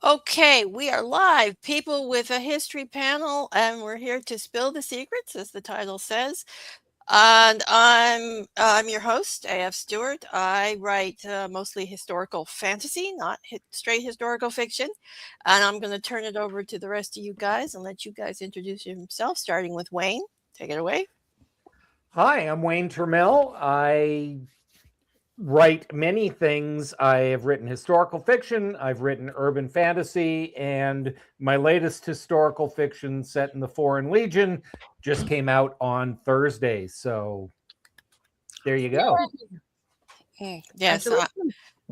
Okay, we are live, people with a history panel, and we're here to spill the secrets, as the title says. And I'm your host, A.F. Stewart. I write mostly historical fantasy, not straight historical fiction. And I'm going to turn it over to the rest of you guys and let you guys introduce yourselves, starting with Wayne. Take it away. Hi, I'm Wayne Turmel. I write many things. I have written historical fiction, I've written urban fantasy, and my latest historical fiction set in the Foreign Legion just came out on Thursday. So there you go. Yes, so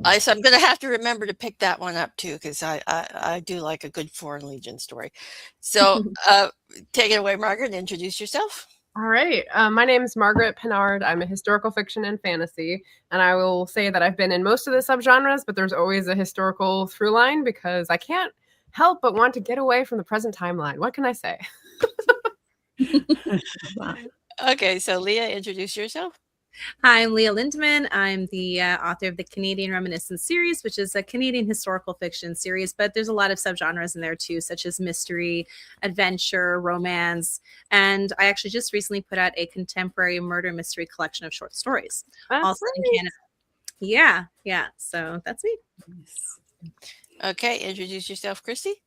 I'm going to have to remember to pick that one up too, because I do like a good Foreign Legion story. So take it away, Margaret. Introduce yourself. All right. My name is Margaret Pennard. I'm a historical fiction and fantasy. And I will say that I've been in most of the subgenres, but there's always a historical through line because I can't help but want to get away from the present timeline. What can I say? Okay, so Leah, introduce yourself. Hi, I'm Leah Lindemann. I'm the author of the Canadian Reminiscence series, which is a Canadian historical fiction series, but there's a lot of subgenres in there too, such as mystery, adventure, romance, and I actually just recently put out a contemporary murder mystery collection of short stories. Also in Canada. Yeah. So that's me. Okay, introduce yourself, Christy.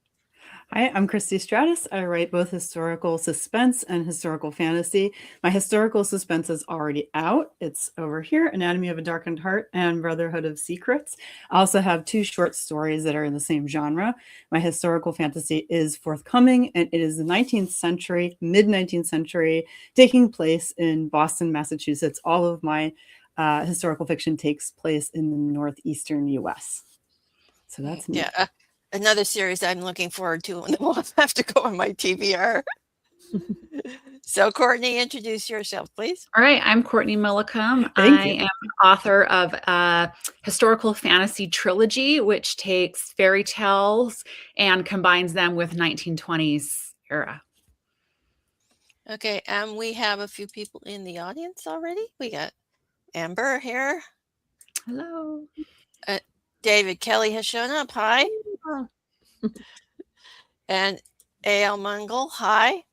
Hi, I'm Christy Stratus. I write both historical suspense and historical fantasy. My historical suspense is already out. It's over here, Anatomy of a Darkened Heart and Brotherhood of Secrets. I also have 2 short stories that are in the same genre. My historical fantasy is forthcoming, and it is the 19th century, mid-19th century, taking place in Boston, Massachusetts. All of my historical fiction takes place in the northeastern U.S. So that's me. Yeah. Another series I'm looking forward to, and we'll have to go on my TBR. So, Courtney, introduce yourself, please. All right, I'm Courtney Millicombe. I am author of a historical fantasy trilogy, which takes fairy tales and combines them with 1920s era. Okay, and we have a few people in the audience already. We got Amber here. Hello. David Kelly has shown up. Hi. And A.L. Mungle. Hi.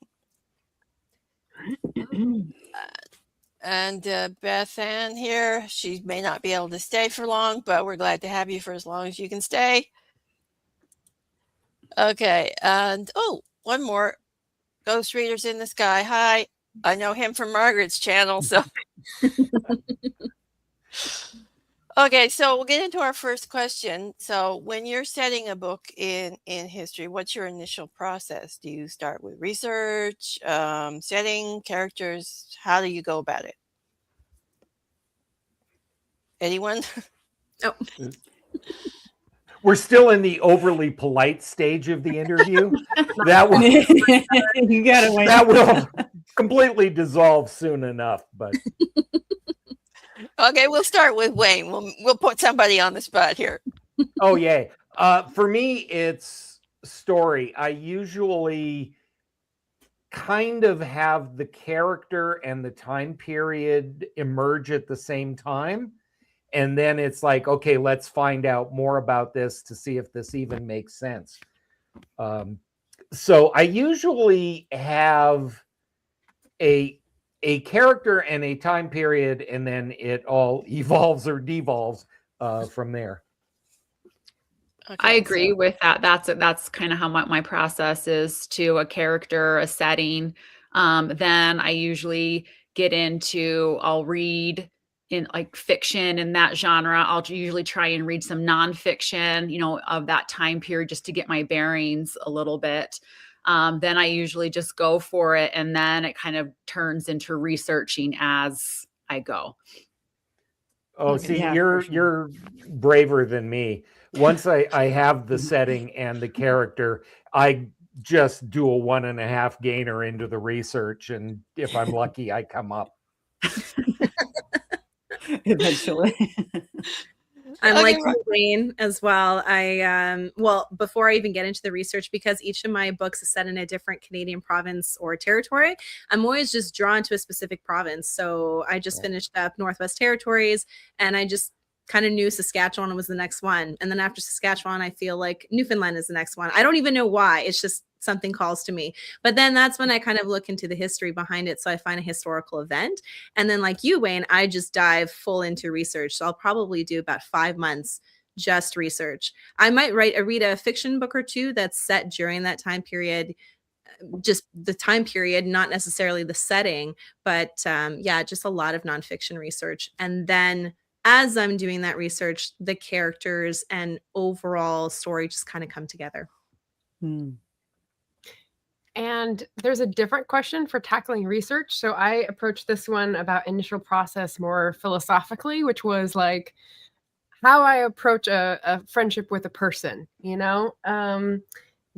And Beth Ann here. She may not be able to stay for long, but we're glad to have you for as long as you can stay. Okay, and one more. Ghost Readers in the Sky. Hi. I know him from Margaret's channel, so. Okay, so we'll get into our first question. So when you're setting a book in history, what's your initial process? Do you start with research, setting, characters? How do you go about it? Anyone? Oh. We're still in the overly polite stage of the interview. That will, you gotta wait. That will completely dissolve soon enough, but. Okay, we'll start with Wayne. We'll put somebody on the spot here. Oh, yay. For me, it's story. I usually kind of have the character and the time period emerge at the same time. And then it's like, okay, let's find out more about this to see if this even makes sense. So I usually have a character and a time period, and then it all evolves or devolves from there. Okay, I agree with that. That's kind of how my process is to a character, a setting. Then I usually get into, I'll read in like fiction in that genre. I'll usually try and read some nonfiction, of that time period just to get my bearings a little bit. Then I usually just go for it, and then it kind of turns into researching as I go. Oh, see, you're braver than me. Once I have the setting and the character, I just do a 1.5 gainer into the research, and if I'm lucky, I come up. Eventually. I'm like Wayne as well. Before I even get into the research, because each of my books is set in a different Canadian province or territory, I'm always just drawn to a specific province. So I just finished up Northwest Territories, and I just kind of knew Saskatchewan was the next one. And then after Saskatchewan, I feel like Newfoundland is the next one. I don't even know why. It's just something calls to me. But then that's when I kind of look into the history behind it. So I find a historical event. And then like you, Wayne, I just dive full into research. So I'll probably do about 5 months just research. I might read a fiction book or two that's set during that time period, just the time period, not necessarily the setting, but yeah, just a lot of nonfiction research. And then as I'm doing that research, the characters and overall story just kind of come together. And there's a different question for tackling research. So I approached this one about initial process more philosophically, which was like how I approach a friendship with a person, you know?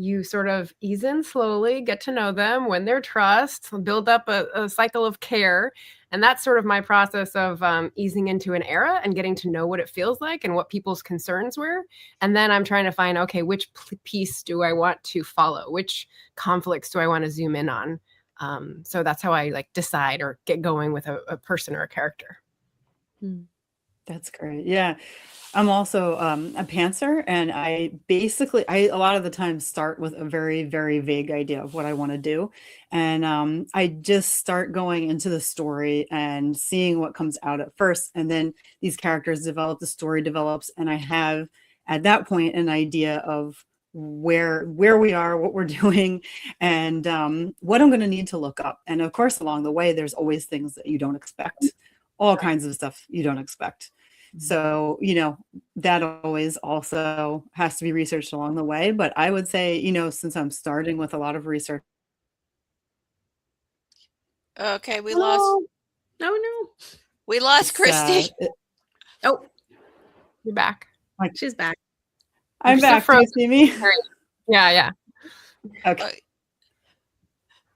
You sort of ease in slowly, get to know them, win their trust, build up a cycle of care. And that's sort of my process of easing into an era and getting to know what it feels like and what people's concerns were. And then I'm trying to find, okay, which piece do I want to follow? Which conflicts do I want to zoom in on? So that's how I like decide or get going with a person or a character. That's great. Yeah. I'm also a pantser, and I a lot of the time start with a very, very vague idea of what I want to do. And I just start going into the story and seeing what comes out at first. And then these characters develop, the story develops, and I have at that point an idea of where we are, what we're doing, and what I'm going to need to look up. And of course, along the way, there's always things that you don't expect, all kinds of stuff you don't expect. So, you know, that always also has to be researched along the way. But I would say, you know, since I'm starting with a lot of research. Okay, we lost. No. We lost Christy. Oh, you're back. She's back. I'm back. Do you see me? Yeah. Okay.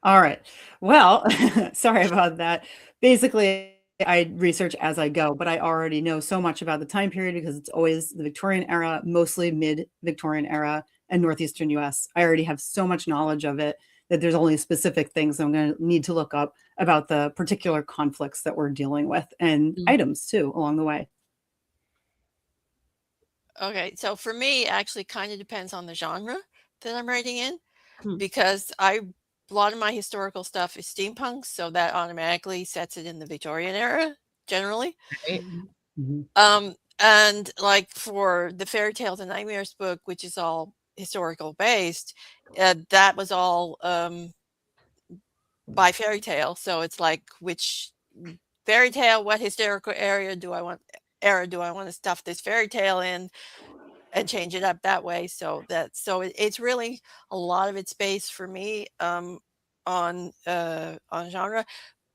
All right. Well, sorry about that. Basically, I research as I go, but I already know so much about the time period because it's always the Victorian era, mostly mid-Victorian era and Northeastern US. I already have so much knowledge of it that there's only specific things I'm going to need to look up about the particular conflicts that we're dealing with and items too along the way. Okay, so for me, actually kind of depends on the genre that I'm writing in because a lot of my historical stuff is steampunk, so that automatically sets it in the Victorian era generally. And like for the Fairy Tales and Nightmares book, which is all historical based, that was all by Fairy Tale. So it's like, which fairy tale, what historical era do I want to stuff this fairy tale in and change it up that way? So it's really a lot of it's based for me on genre.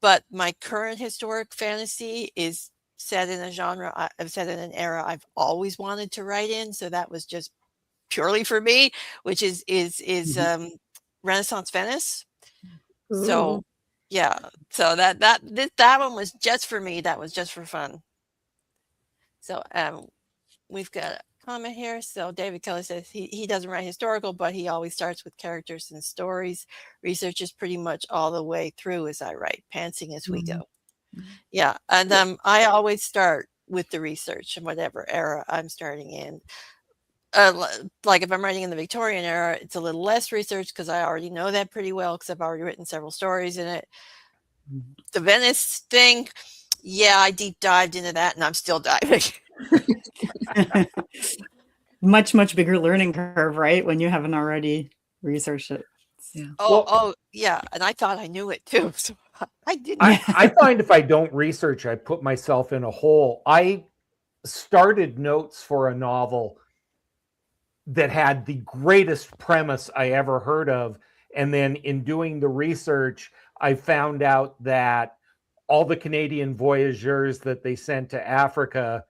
But my current historic fantasy is set in a genre, set in an era I've always wanted to write in. So that was just purely for me, which is Renaissance Venice. Ooh. So yeah, so that one was just for me. That was just for fun. So we've got a comment here. So David Kelly says he doesn't write historical, but he always starts with characters and stories. Research is pretty much all the way through as I write, pantsing as we go. Yeah, and I always start with the research in whatever era I'm starting in. Like if I'm writing in the Victorian era, it's a little less research because I already know that pretty well because I've already written several stories in it. The Venice thing, yeah, I deep dived into that and I'm still diving. Much bigger learning curve, right? When you haven't already researched it. Yeah. Oh, yeah, and I thought I knew it too. So I didn't. I find if I don't research, I put myself in a hole. I started notes for a novel that had the greatest premise I ever heard of. And then in doing the research, I found out that all the Canadian voyageurs that they sent to Africa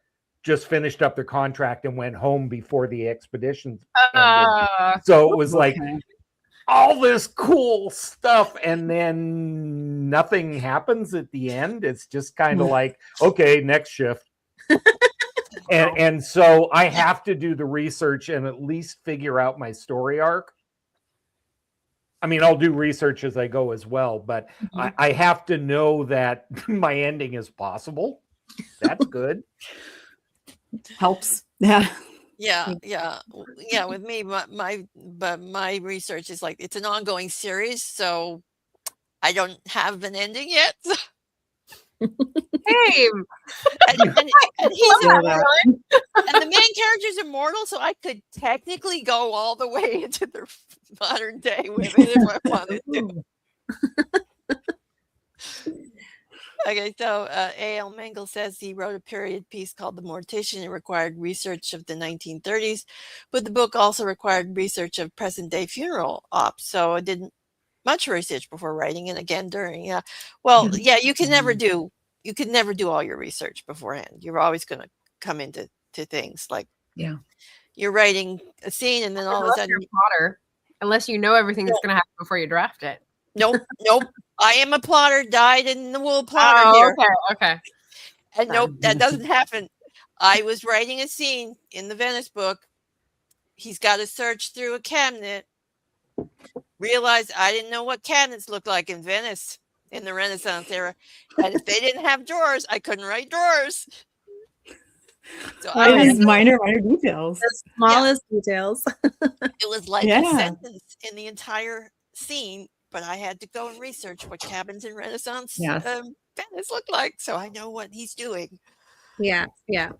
just finished up their contract and went home before the expedition ended. So it was like all this cool stuff, and then nothing happens at the end. It's just kind of like, okay, next shift. And so I have to do the research and at least figure out my story arc. I mean, I'll do research as I go as well, but I have to know that my ending is possible. That's good. Helps. Yeah. Yeah. With me, my research is like it's an ongoing series, so I don't have an ending yet. Same. And he's Feel immortal, that. and the main character's immortal, so I could technically go all the way into the modern day with it if I wanted to. Okay, so A.L. Mengel says he wrote a period piece called The Mortician. It required research of the 1930s, but the book also required research of present day funeral ops. So I did much research before writing, and again during. You can never do all your research beforehand. You're always going to come into things like you're writing a scene, and then all of a sudden, unless you know everything that's going to happen before you draft it. Nope. I am a plotter, dyed in the wool plotter here. Okay. And nope, that doesn't happen. I was writing a scene in the Venice book. He's got to search through a cabinet. Realized I didn't know what cabinets looked like in Venice in the Renaissance era. And if they didn't have drawers, I couldn't write drawers. So minor details. The smallest details. It was like a sentence in the entire scene, but I had to go and research what cabins in Renaissance Venice looked like, so I know what he's doing. Yeah.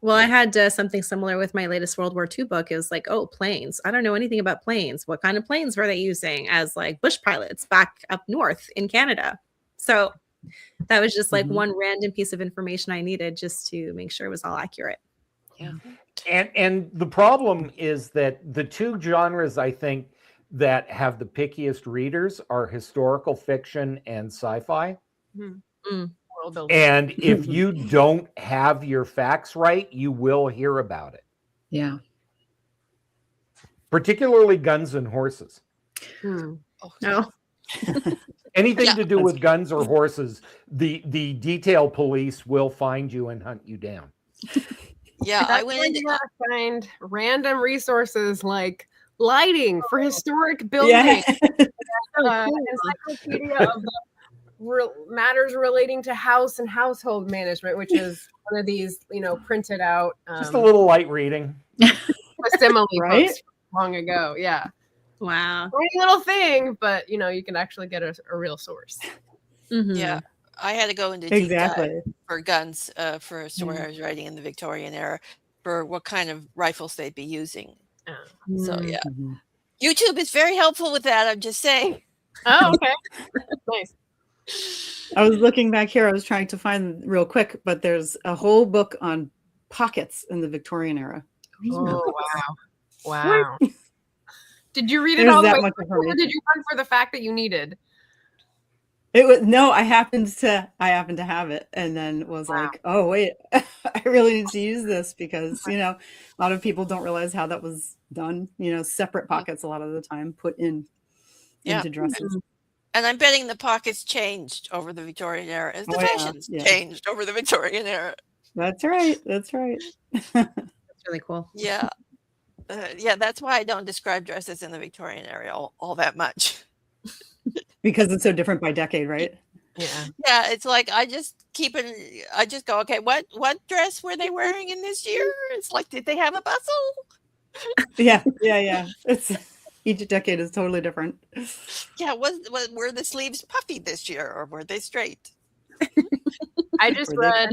Well, I had something similar with my latest World War II book. It was like, planes. I don't know anything about planes. What kind of planes were they using as like bush pilots back up north in Canada? So that was just like one random piece of information I needed just to make sure it was all accurate. Yeah. And the problem is that the two genres I think that have the pickiest readers are historical fiction and sci-fi. And if you don't have your facts right, you will hear about it. Yeah. Particularly guns and horses. No. Anything to do with guns or horses, the detail police will find you and hunt you down. Yeah, I went into find random resources like lighting for historic buildings. Encyclopedia of the matters relating to house and household management, which is one of these, printed out. Just a little light reading. Simile books long ago. Yeah. Wow. Tiny little thing, but you can actually get a real source. Yeah. I had to go into deep dive for guns for a story I was writing in the Victorian era for what kind of rifles they'd be using. So yeah. YouTube is very helpful with that, I'm just saying. Oh, okay. Nice. I was looking back here. I was trying to find real quick, but there's a whole book on pockets in the Victorian era. Oh, wow. Did you read it all the way through, or did you run for the fact that you needed? It was I happened to have it, and then was like, oh wait, I really need to use this because a lot of people don't realize how that was done. Separate pockets a lot of the time put into dresses. And I'm betting the pockets changed over the Victorian era as the fashions changed over the Victorian era. That's right. That's really cool. Yeah. That's why I don't describe dresses in the Victorian era all that much. Because it's so different by decade, right? Yeah, it's like I just go, okay, what dress were they wearing in this year? It's like, did they have a bustle? Yeah. It's each decade is totally different. Yeah, were the sleeves puffy this year or were they straight? I just read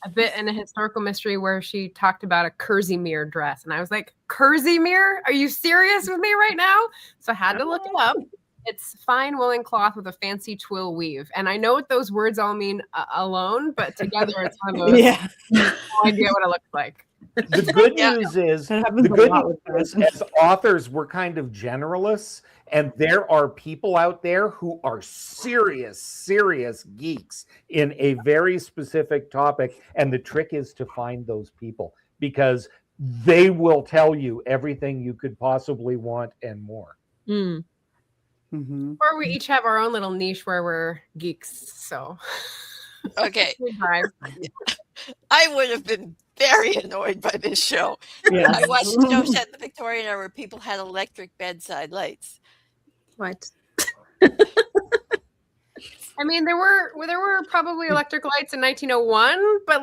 a bit in a historical mystery where she talked about a kerseymere dress, and I was like, kerseymere? Are you serious with me right now? So I had to look it up. It's fine woolen cloth with a fancy twill weave. And I know what those words all mean alone, but together it's one of those. No idea what it looks like. The good news is, as authors, we're kind of generalists, and there are people out there who are serious geeks in a very specific topic. And the trick is to find those people because they will tell you everything you could possibly want and more. Or we each have our own little niche where we're geeks. So, okay. I would have been very annoyed by this show. Yes. I watched a show set in the Victorian era where people had electric bedside lights. What? I mean, there were probably electric lights in 1901, but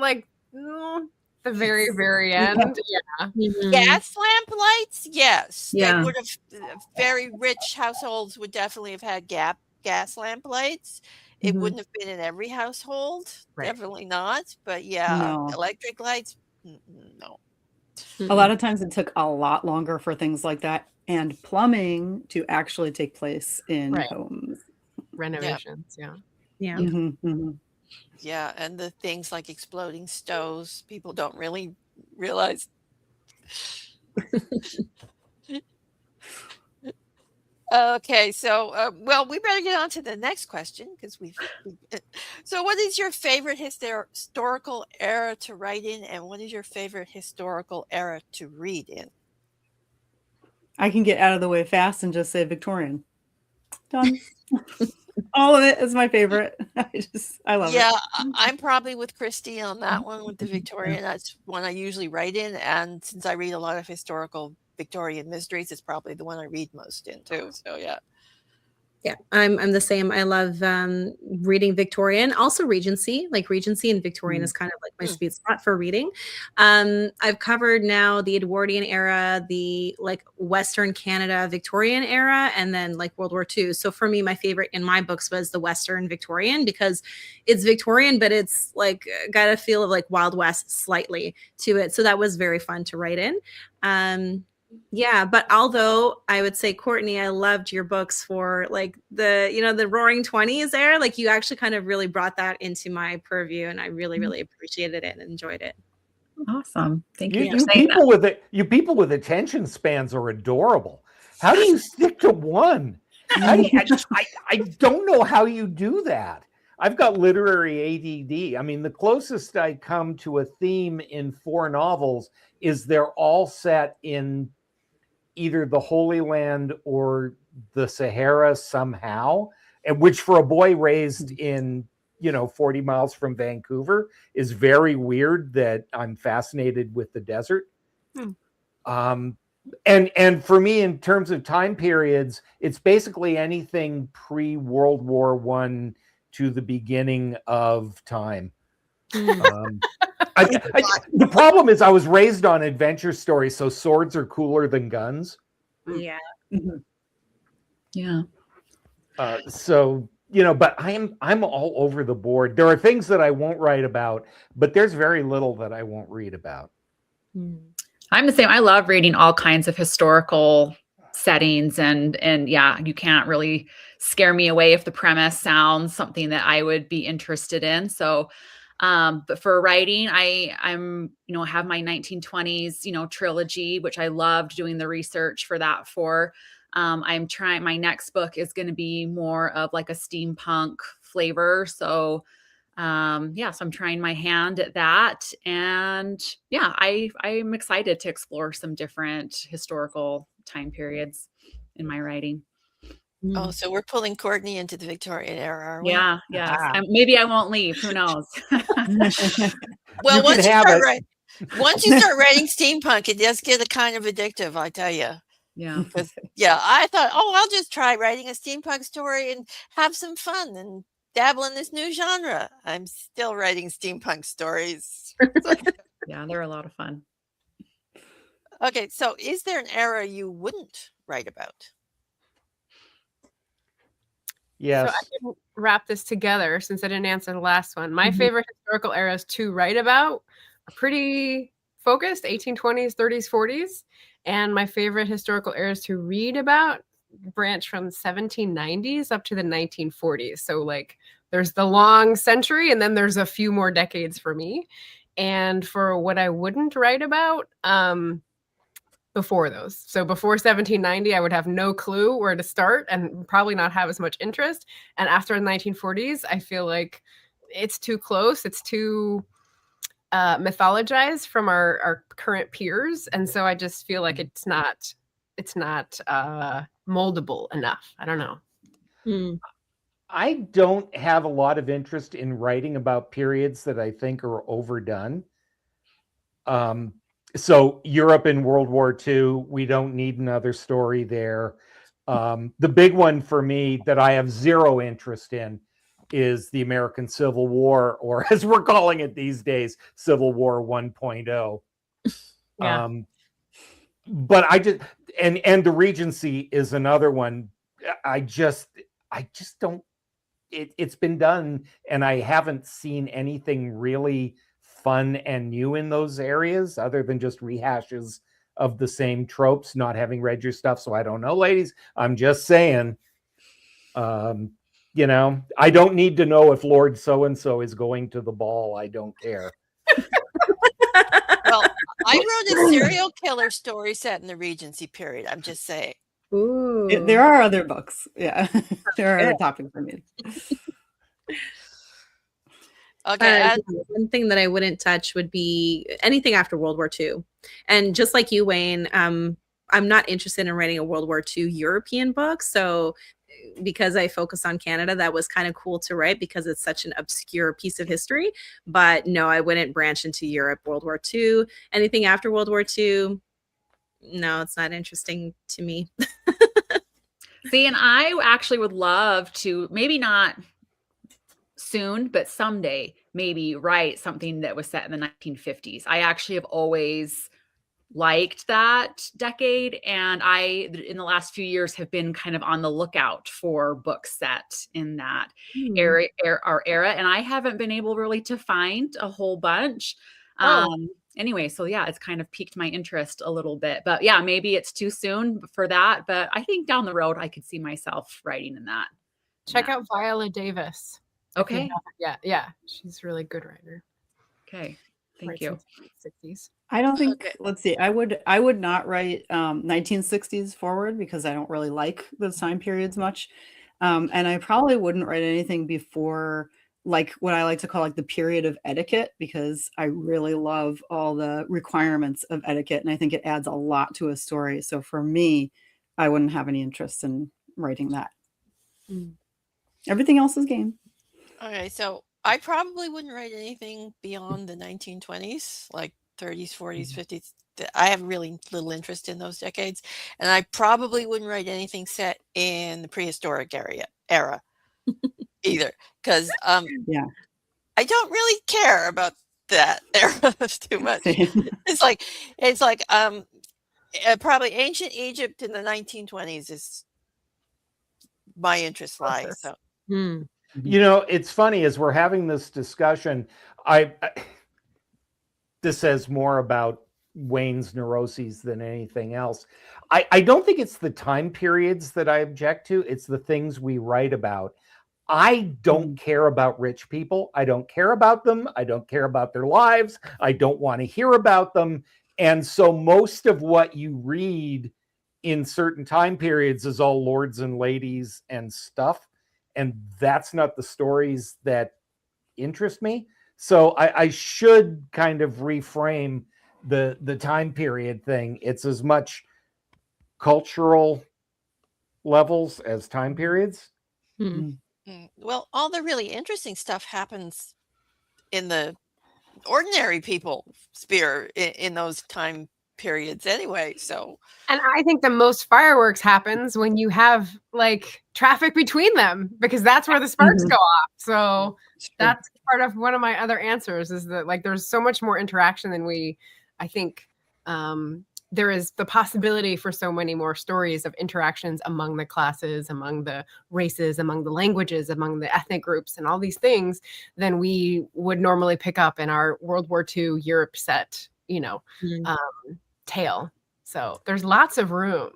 The very end. Yeah. Mhm. Gas lamp lights, yes, they Yeah. would have very rich households would definitely have had gas lamp lights. It Mhm. wouldn't have been in every household, Right. definitely not, but yeah, No. electric lights, no. A lot of times it took a lot longer for things like that and plumbing to actually take place in Right. homes. Renovations. Yeah. Yeah. Mhm, mhm. Yeah, and the things like exploding stoves, people don't really realize. Okay, so, well, we better get on to the next question because so what is your favorite historical era to write in, and what is your favorite historical era to read in? I can get out of the way fast and just say Victorian. Done. All of it is my favorite. I love Yeah, it. I'm probably with Christy on that one with the Yeah. Victorian. That's one I usually write in, and since I read a lot of historical Victorian mysteries, it's probably the one I read most in too. So yeah. Yeah, I'm the same. I love reading Victorian, also Regency. Like Regency and Victorian is kind of like my Mm. sweet spot for reading. I've covered now the Edwardian era, the like Western Canada Victorian era, and then like World War II. So for me, my favorite in my books was the Western Victorian because it's Victorian, but it's like got a feel of like Wild West slightly to it. So that was very fun to write in. Yeah, but although I would say, Courtney, I loved your books for like the Roaring Twenties era. Like you actually kind of really brought that into my purview, and I really, really appreciated it and enjoyed it. Awesome. Thank You you for you saying that. people with it, you people with attention spans are adorable. How do you stick to one? I don't know how you do that. I've got literary ADD. I mean, the closest I come to a theme in 4 novels is they're all set in either the Holy Land or the Sahara somehow, and which for a boy raised in 40 miles from Vancouver is very weird that I'm fascinated with the desert. And for me, in terms of time periods, it's basically anything pre-World War I to the beginning of time. The problem is I was raised on adventure stories, so swords are cooler than guns. Yeah. Yeah. So but I'm all over the board. There are things that I won't write about, but there's very little that I won't read about. I'm the same. I love reading all kinds of historical settings and yeah, you can't really scare me away if the premise sounds something that I would be interested in. So but for writing, I'm have my 1920s, trilogy, which I loved doing the research for that for. I'm trying, my next book is going to be more of like a steampunk flavor. So so I'm trying my hand at that. And yeah, I'm excited to explore some different historical time periods in my writing. Oh, so we're pulling Courtney into the Victorian era, are we? Yeah, yes. Maybe I won't leave. Who knows? Well, You can have it. once you start writing steampunk, it does get a kind of addictive, I tell you. Yeah. Yeah, I thought, oh, I'll just try writing a steampunk story and have some fun and dabble in this new genre. I'm still writing steampunk stories. Yeah, they're a lot of fun. Okay, so is there an era you wouldn't write about? Yes. So I can wrap this together since I didn't answer the last one. My favorite historical eras to write about are pretty focused, 1820s, 30s, 40s. And my favorite historical eras to read about branch from 1790s up to the 1940s. So like there's the long century and then there's a few more decades for me. And for what I wouldn't write about, before those. So before 1790, I would have no clue where to start and probably not have as much interest. And after the 1940s, I feel like it's too close. It's too mythologized from our current peers. And so I just feel like it's not moldable enough. I don't know. I don't have a lot of interest in writing about periods that I think are overdone. So Europe in World War II, we don't need another story there. The big one for me that I have zero interest in is the American Civil War, or as we're calling it these days, Civil War 1.0. Yeah. But I just, and the Regency is another one. I just don't, it's been done, and I haven't seen anything really fun and new in those areas other than just rehashes of the same tropes. Not having read your stuff, so I don't know, ladies. I'm just saying, you know, I don't need to know if Lord so and so is going to the ball. I don't care. Well, I wrote a serial killer story set in the Regency period. I'm just saying. Ooh. There are other books. Yeah. There are other topics for me. Okay. One thing that I wouldn't touch would be anything after World War II. And just like you, Wayne, I'm not interested in writing a World War II European book. So because I focus on Canada, that was kind of cool to write because it's such an obscure piece of history. But no, I wouldn't branch into Europe, World War II. Anything after World War II, no, it's not interesting to me. See, and I actually would love to, maybe not soon, but someday maybe write something that was set in the 1950s. I actually have always liked that decade, and I in the last few years have been kind of on the lookout for books set in that era, and I haven't been able really to find a whole bunch. Anyway, so yeah, it's kind of piqued my interest a little bit, but yeah, maybe it's too soon for that, but I think down the road I could see myself writing in that. Check out Viola Davis. Okay. Yeah, she's a really good writer. Okay, thank you. 60s. I don't think. Okay. Let's see. I would not write 1960s forward because I don't really like those time periods much, and I probably wouldn't write anything before like what I like to call like the period of etiquette, because I really love all the requirements of etiquette, and I think it adds a lot to a story. So for me, I wouldn't have any interest in writing that. Everything else is game. Okay, so I probably wouldn't write anything beyond the 1920s, like 30s, 40s, 50s. I have really little interest in those decades, and I probably wouldn't write anything set in the prehistoric era either, because yeah, I don't really care about that era too much. It's like probably ancient Egypt in the 1920s is my interest lies. So. You know, it's funny as we're having this discussion, this says more about Wayne's neuroses than anything else. I don't think it's the time periods that I object to. It's the things we write about. I don't care about rich people. I don't care about them. I don't care about their lives. I don't want to hear about them. And so most of what you read in certain time periods is all lords and ladies and stuff. And that's not the stories that interest me. So I should kind of reframe the time period thing. It's as much cultural levels as time periods. Well, all the really interesting stuff happens in the ordinary people sphere in those time periods anyway. So, and I think the most fireworks happens when you have like traffic between them, because that's where the sparks go off. So that's part of one of my other answers, is that like there's so much more interaction than I think there is the possibility for so many more stories of interactions among the classes, among the races, among the languages, among the ethnic groups, and all these things than we would normally pick up in our World War II Europe set, tale. So there's lots of room,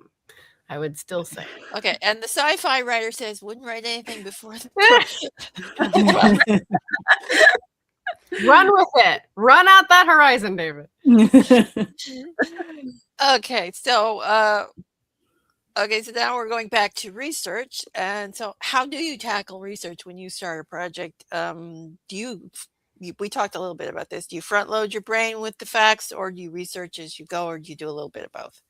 I would still say. Okay, and the sci-fi writer says wouldn't write anything before the Run with it. Run out that horizon, David. Okay, so now we're going back to research. And so how do you tackle research when you start a project? We talked a little bit about this. Do you front load your brain with the facts, or do you research as you go, or do you do a little bit of both?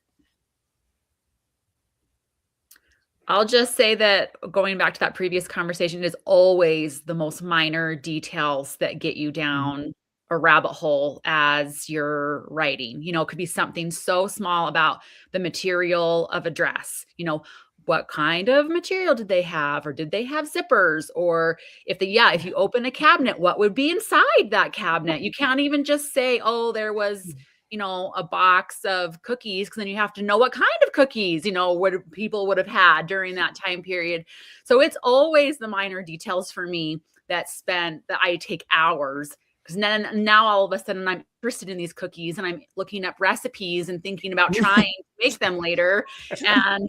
I'll just say that going back to that previous conversation, is always the most minor details that get you down a rabbit hole as you're writing. It could be something so small about the material of a dress. what kind of material did they have, or did they have zippers, or if you open a cabinet, what would be inside that cabinet? You can't even just say, oh, there was, a box of cookies, because then you have to know what kind of cookies, what people would have had during that time period. So it's always the minor details for me that I take hours, because now all of a sudden I'm interested in these cookies and I'm looking up recipes and thinking about trying to make them later. And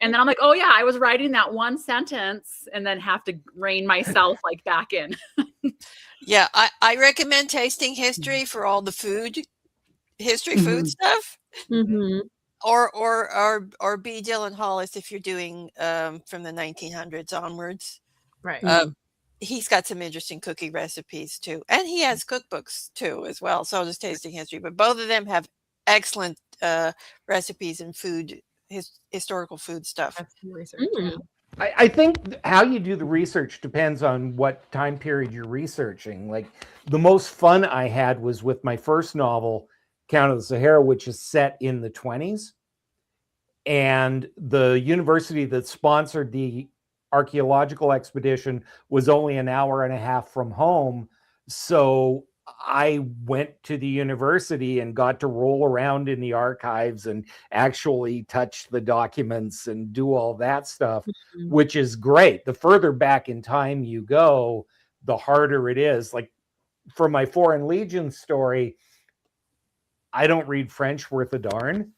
then I'm like, oh yeah, I was writing that one sentence, and then have to rein myself like back in. Yeah, I recommend Tasting History for all the food stuff. Mm-hmm. Or B. Dylan Hollis if you're doing from the 1900s onwards. Right. He's got some interesting cookie recipes too, and he has cookbooks too as well. So does Tasting History, but both of them have excellent recipes and historical food stuff. Research, I think how you do the research depends on what time period you're researching. Like, the most fun I had was with my first novel, Count of the Sahara, which is set in the 20s. And the university that sponsored the archaeological expedition was only an hour and a half from home. So I went to the university and got to roll around in the archives and actually touch the documents and do all that stuff, which is great. The further back in time you go, the harder it is. Like, for my Foreign Legion story, I don't read French worth a darn.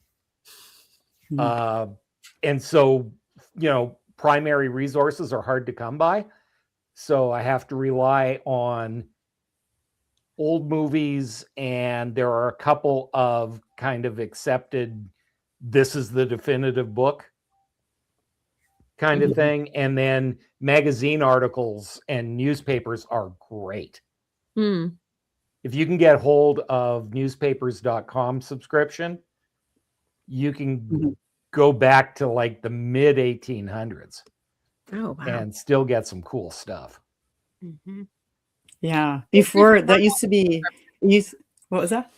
And so, primary resources are hard to come by. So I have to rely on old movies, and there are a couple of kind of accepted, this is the definitive book kind of thing. And then magazine articles and newspapers are great. If you can get hold of newspapers.com subscription, you can go back to like the mid 1800s and still get some cool stuff. Yeah. Before that used to be, what was that?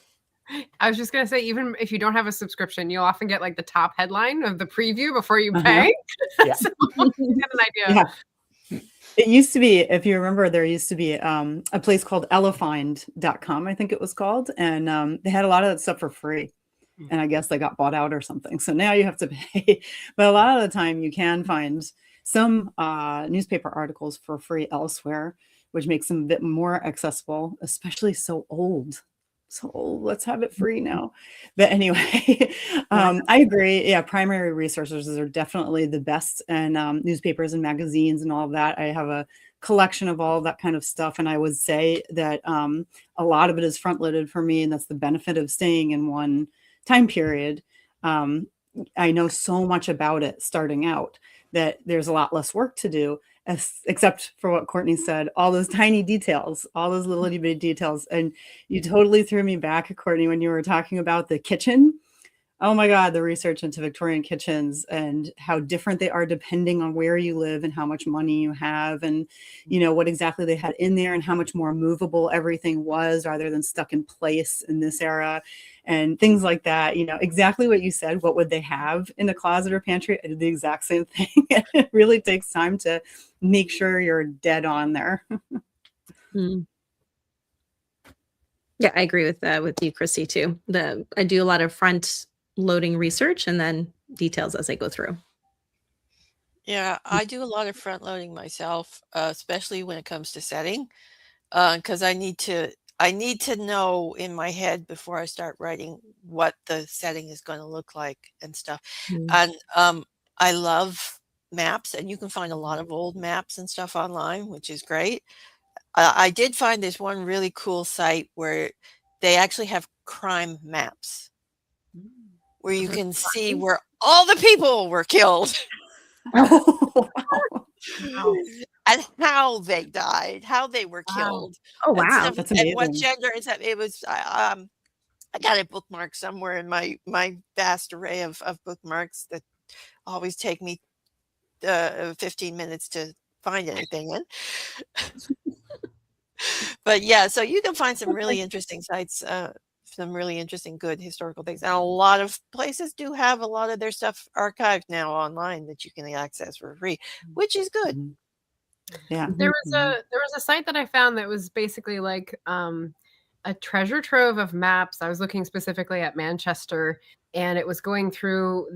I was just going to say, even if you don't have a subscription, you'll often get like the top headline of the preview before you pay. Yeah. So you get an idea. Yeah. It used to be, if you remember, there used to be a place called elefind.com, I think it was called. And they had a lot of that stuff for free. And I guess they got bought out or something. So now you have to pay. But a lot of the time you can find some newspaper articles for free elsewhere, which makes them a bit more accessible, especially so old. So let's have it free now. But anyway, I agree. Yeah, primary resources are definitely the best. And newspapers and magazines and all of that. I have a collection of all of that kind of stuff. And I would say that a lot of it is front-loaded for me. And that's the benefit of staying in one time period. I know so much about it starting out that there's a lot less work to do, except for what Courtney said, all those tiny details, all those little itty bitty details. And you totally threw me back, Courtney, when you were talking about the kitchen. Oh my God, the research into Victorian kitchens and how different they are depending on where you live and how much money you have and, what exactly they had in there and how much more movable everything was rather than stuck in place in this era and things like that. Exactly what you said. What would they have in the closet or pantry? I did the exact same thing. It really takes time to make sure you're dead on there. Yeah, I agree with you, Christy, too. I do a lot of front loading research and then details as I go through. Yeah, I do a lot of front loading myself, especially when it comes to setting, because I need to know in my head before I start writing what the setting is going to look like and stuff. And I love maps, and you can find a lot of old maps and stuff online, which is great. I did find this one really cool site where they actually have crime maps where you can see where all the people were killed. And how they died, how they were killed. Oh, wow. And, That's and what amazing. gender is that? It was, I got it bookmarked somewhere in my vast array of bookmarks that always take me 15 minutes to find anything in. But yeah, so you can find some really interesting sites some really interesting, good historical things. And a lot of places do have a lot of their stuff archived now online that you can access for free, which is good. Mhm. Yeah. There was a site that I found that was basically like a treasure trove of maps. I was looking specifically at Manchester, and it was going through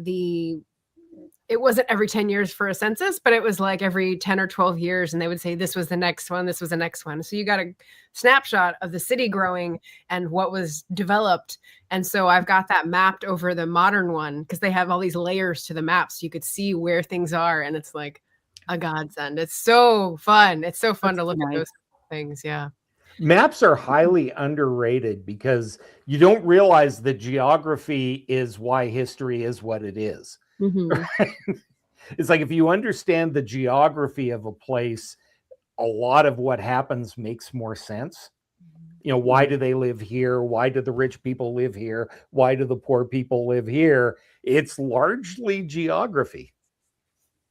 it wasn't every 10 years for a census, but it was like every 10 or 12 years. And they would say, this was the next one. This was the next one. So you got a snapshot of the city growing and what was developed. And so I've got that mapped over the modern one because they have all these layers to the map. So you could see where things are. And it's like a godsend. It's so fun. It's so fun to look at those things. Yeah. Maps are highly underrated because you don't realize that geography is why history is what it is. It's like if you understand the geography of a place, a lot of what happens makes more sense. You know, why do they live here? Why do the rich people live here? Why do the poor people live here? It's largely geography.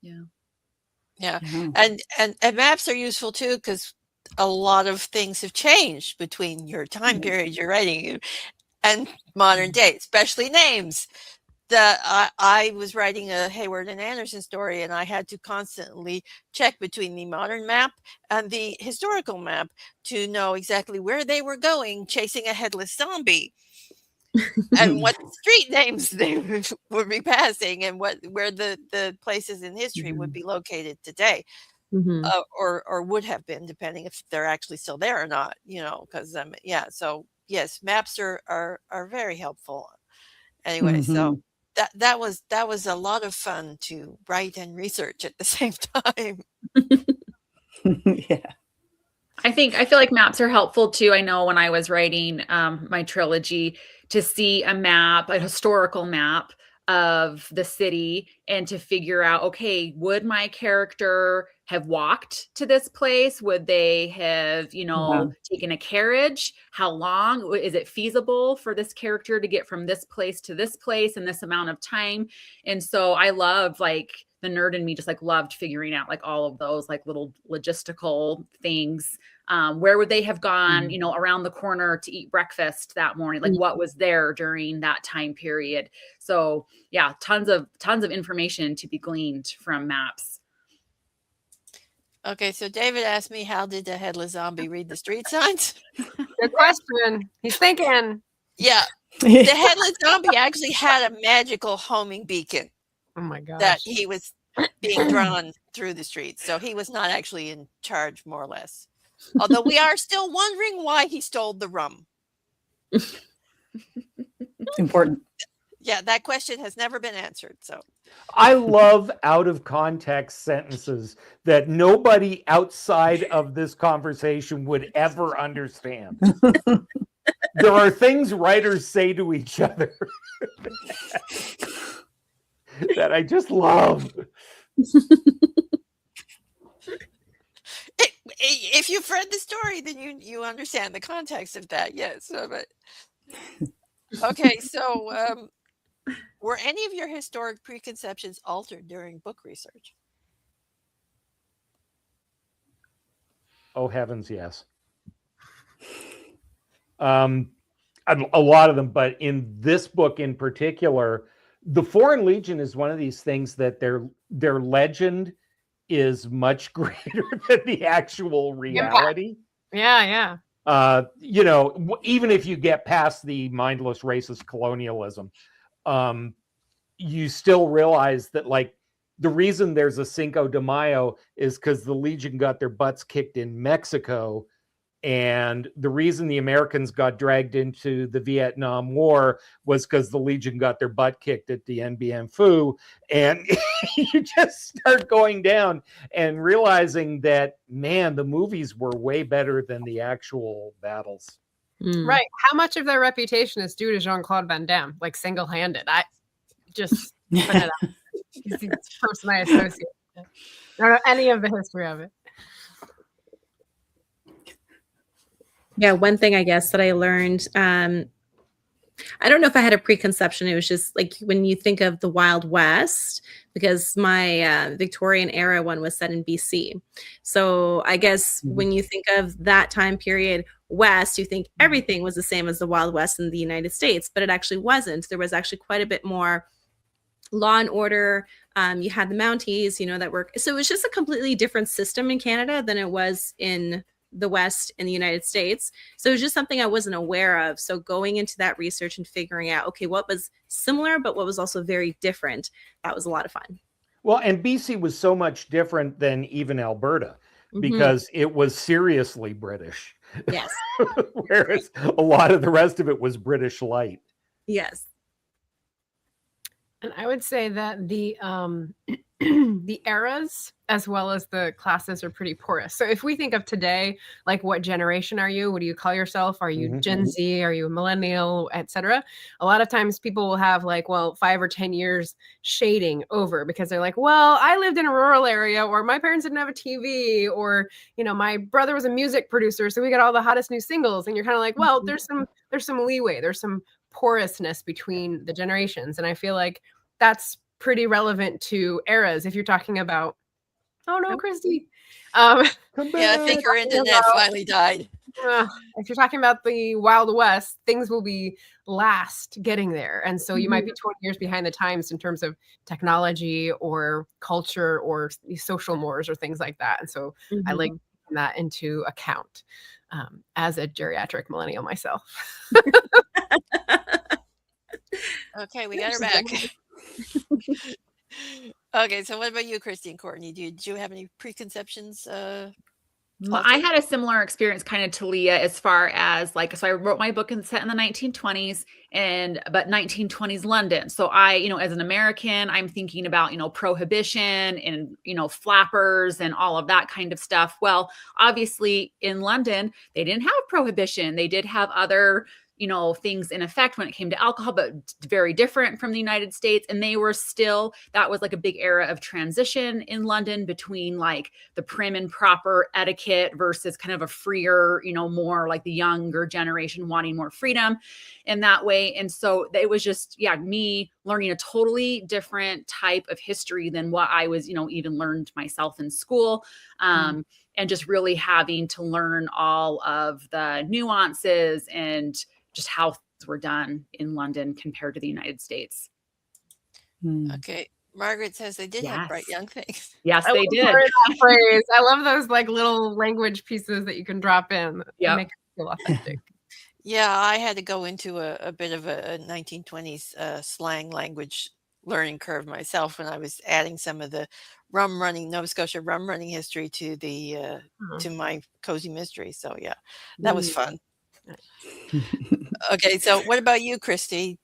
Yeah. And maps are useful too, because a lot of things have changed between your time period you're writing and modern day, especially names. I was writing a Hayward and Anderson story, and I had to constantly check between the modern map and the historical map to know exactly where they were going, chasing a headless zombie, and what street names they would be passing, and where the places in history would be located today, or would have been, depending if they're actually still there or not. You know, because so yes, maps are very helpful. Anyway, so. That was a lot of fun to write and research at the same time. Yeah. I feel like maps are helpful too. I know when I was writing my trilogy, to see a map, a historical map of the city, and to figure out, okay, would my character have walked to this place? Would they have, taken a carriage? How long? Is it feasible for this character to get from this place to this place in this amount of time? And so I love, like, the nerd in me just like loved figuring out like all of those like little logistical things. Where would they have gone, around the corner to eat breakfast that morning? Like what was there during that time period? So yeah, tons of information to be gleaned from maps. Okay, so David asked me, how did the headless zombie read the street signs? Good question. He's thinking. Yeah, the headless zombie actually had a magical homing beacon. Oh my gosh. That he was being drawn through the streets. So he was not actually in charge, more or less. Although we are still wondering why he stole the rum. It's important. Yeah, that question has never been answered. So I love out of context sentences that nobody outside of this conversation would ever understand. There are things writers say to each other that I just love. If you've read the story, then you understand the context of that. Yes. But okay. So, were any of your historic preconceptions altered during book research? Oh heavens, yes. A lot of them, but in this book in particular, the Foreign Legion is one of these things that their legend is much greater than the actual reality. Yeah. Even if you get past the mindless racist colonialism, you still realize that, like, the reason there's a Cinco de Mayo is because the Legion got their butts kicked in Mexico. And the reason the Americans got dragged into the Vietnam War was because the Legion got their butt kicked at the Dien Bien Phu. And you just start going down and realizing that, man, the movies were way better than the actual battles. Right. How much of their reputation is due to Jean-Claude Van Damme, like single-handed? I just put it up. He's the person I associate with. I don't know any of the history of it. Yeah, one thing I guess that I learned I don't know if I had a preconception. It was just like when you think of the Wild West, because my Victorian era one was set in BC. So I guess when you think of that time period, West, you think everything was the same as the Wild West in the United States, but it actually wasn't. There was actually quite a bit more law and order. You had the Mounties, that were, so it was just a completely different system in Canada than it was in the West in the United States. So it was just something I wasn't aware of. So going into that research and figuring out, okay, what was similar, but what was also very different, that was a lot of fun. Well, and BC was so much different than even Alberta because it was seriously British. Yes. Whereas a lot of the rest of it was British light. Yes. And I would say that the the eras as well as the classes are pretty porous. So if we think of today, like what generation are you? What do you call yourself? Are you Gen Z? Are you a millennial, etc.? A lot of times people will have like, 5 or 10 years shading over because they're like, well, I lived in a rural area, or my parents didn't have a TV, or, my brother was a music producer, so we got all the hottest new singles. And you're kind of like, well, there's some leeway. There's some porousness between the generations. And I feel like that's pretty relevant to eras. If you're talking about, oh no, Christy. Yeah, I think your internet finally died. If you're talking about the Wild West, things will be last getting there. And so you might be 20 years behind the times in terms of technology or culture or social mores or things like that. And so I like taking that into account as a geriatric millennial myself. Okay, we got her back. Okay, so what about you, Christy and Courtney? Did you have any preconceptions? I had a similar experience kind of to Leah as far as so I wrote my book set in the 1920s but 1920s London. So I, as an American, I'm thinking about, prohibition and, flappers and all of that kind of stuff. Well, obviously in London, they didn't have prohibition. They did have other things in effect when it came to alcohol, but very different from the United States. And they were still, that was like a big era of transition in London between like the prim and proper etiquette versus kind of a freer, more like the younger generation wanting more freedom in that way. And so it was just, me learning a totally different type of history than what I was, even learned myself in school. And just really having to learn all of the nuances and just how things were done in London compared to the United States. Okay. Margaret says they did have bright young things. Yes, they did. That phrase. I love those like little language pieces that you can drop in and make it feel authentic. Yeah, I had to go into a bit of a 1920s slang language learning curve myself when I was adding some of the Nova Scotia rum running history to the to my cozy mystery. So yeah, that was fun. Okay, so what about you, Christy?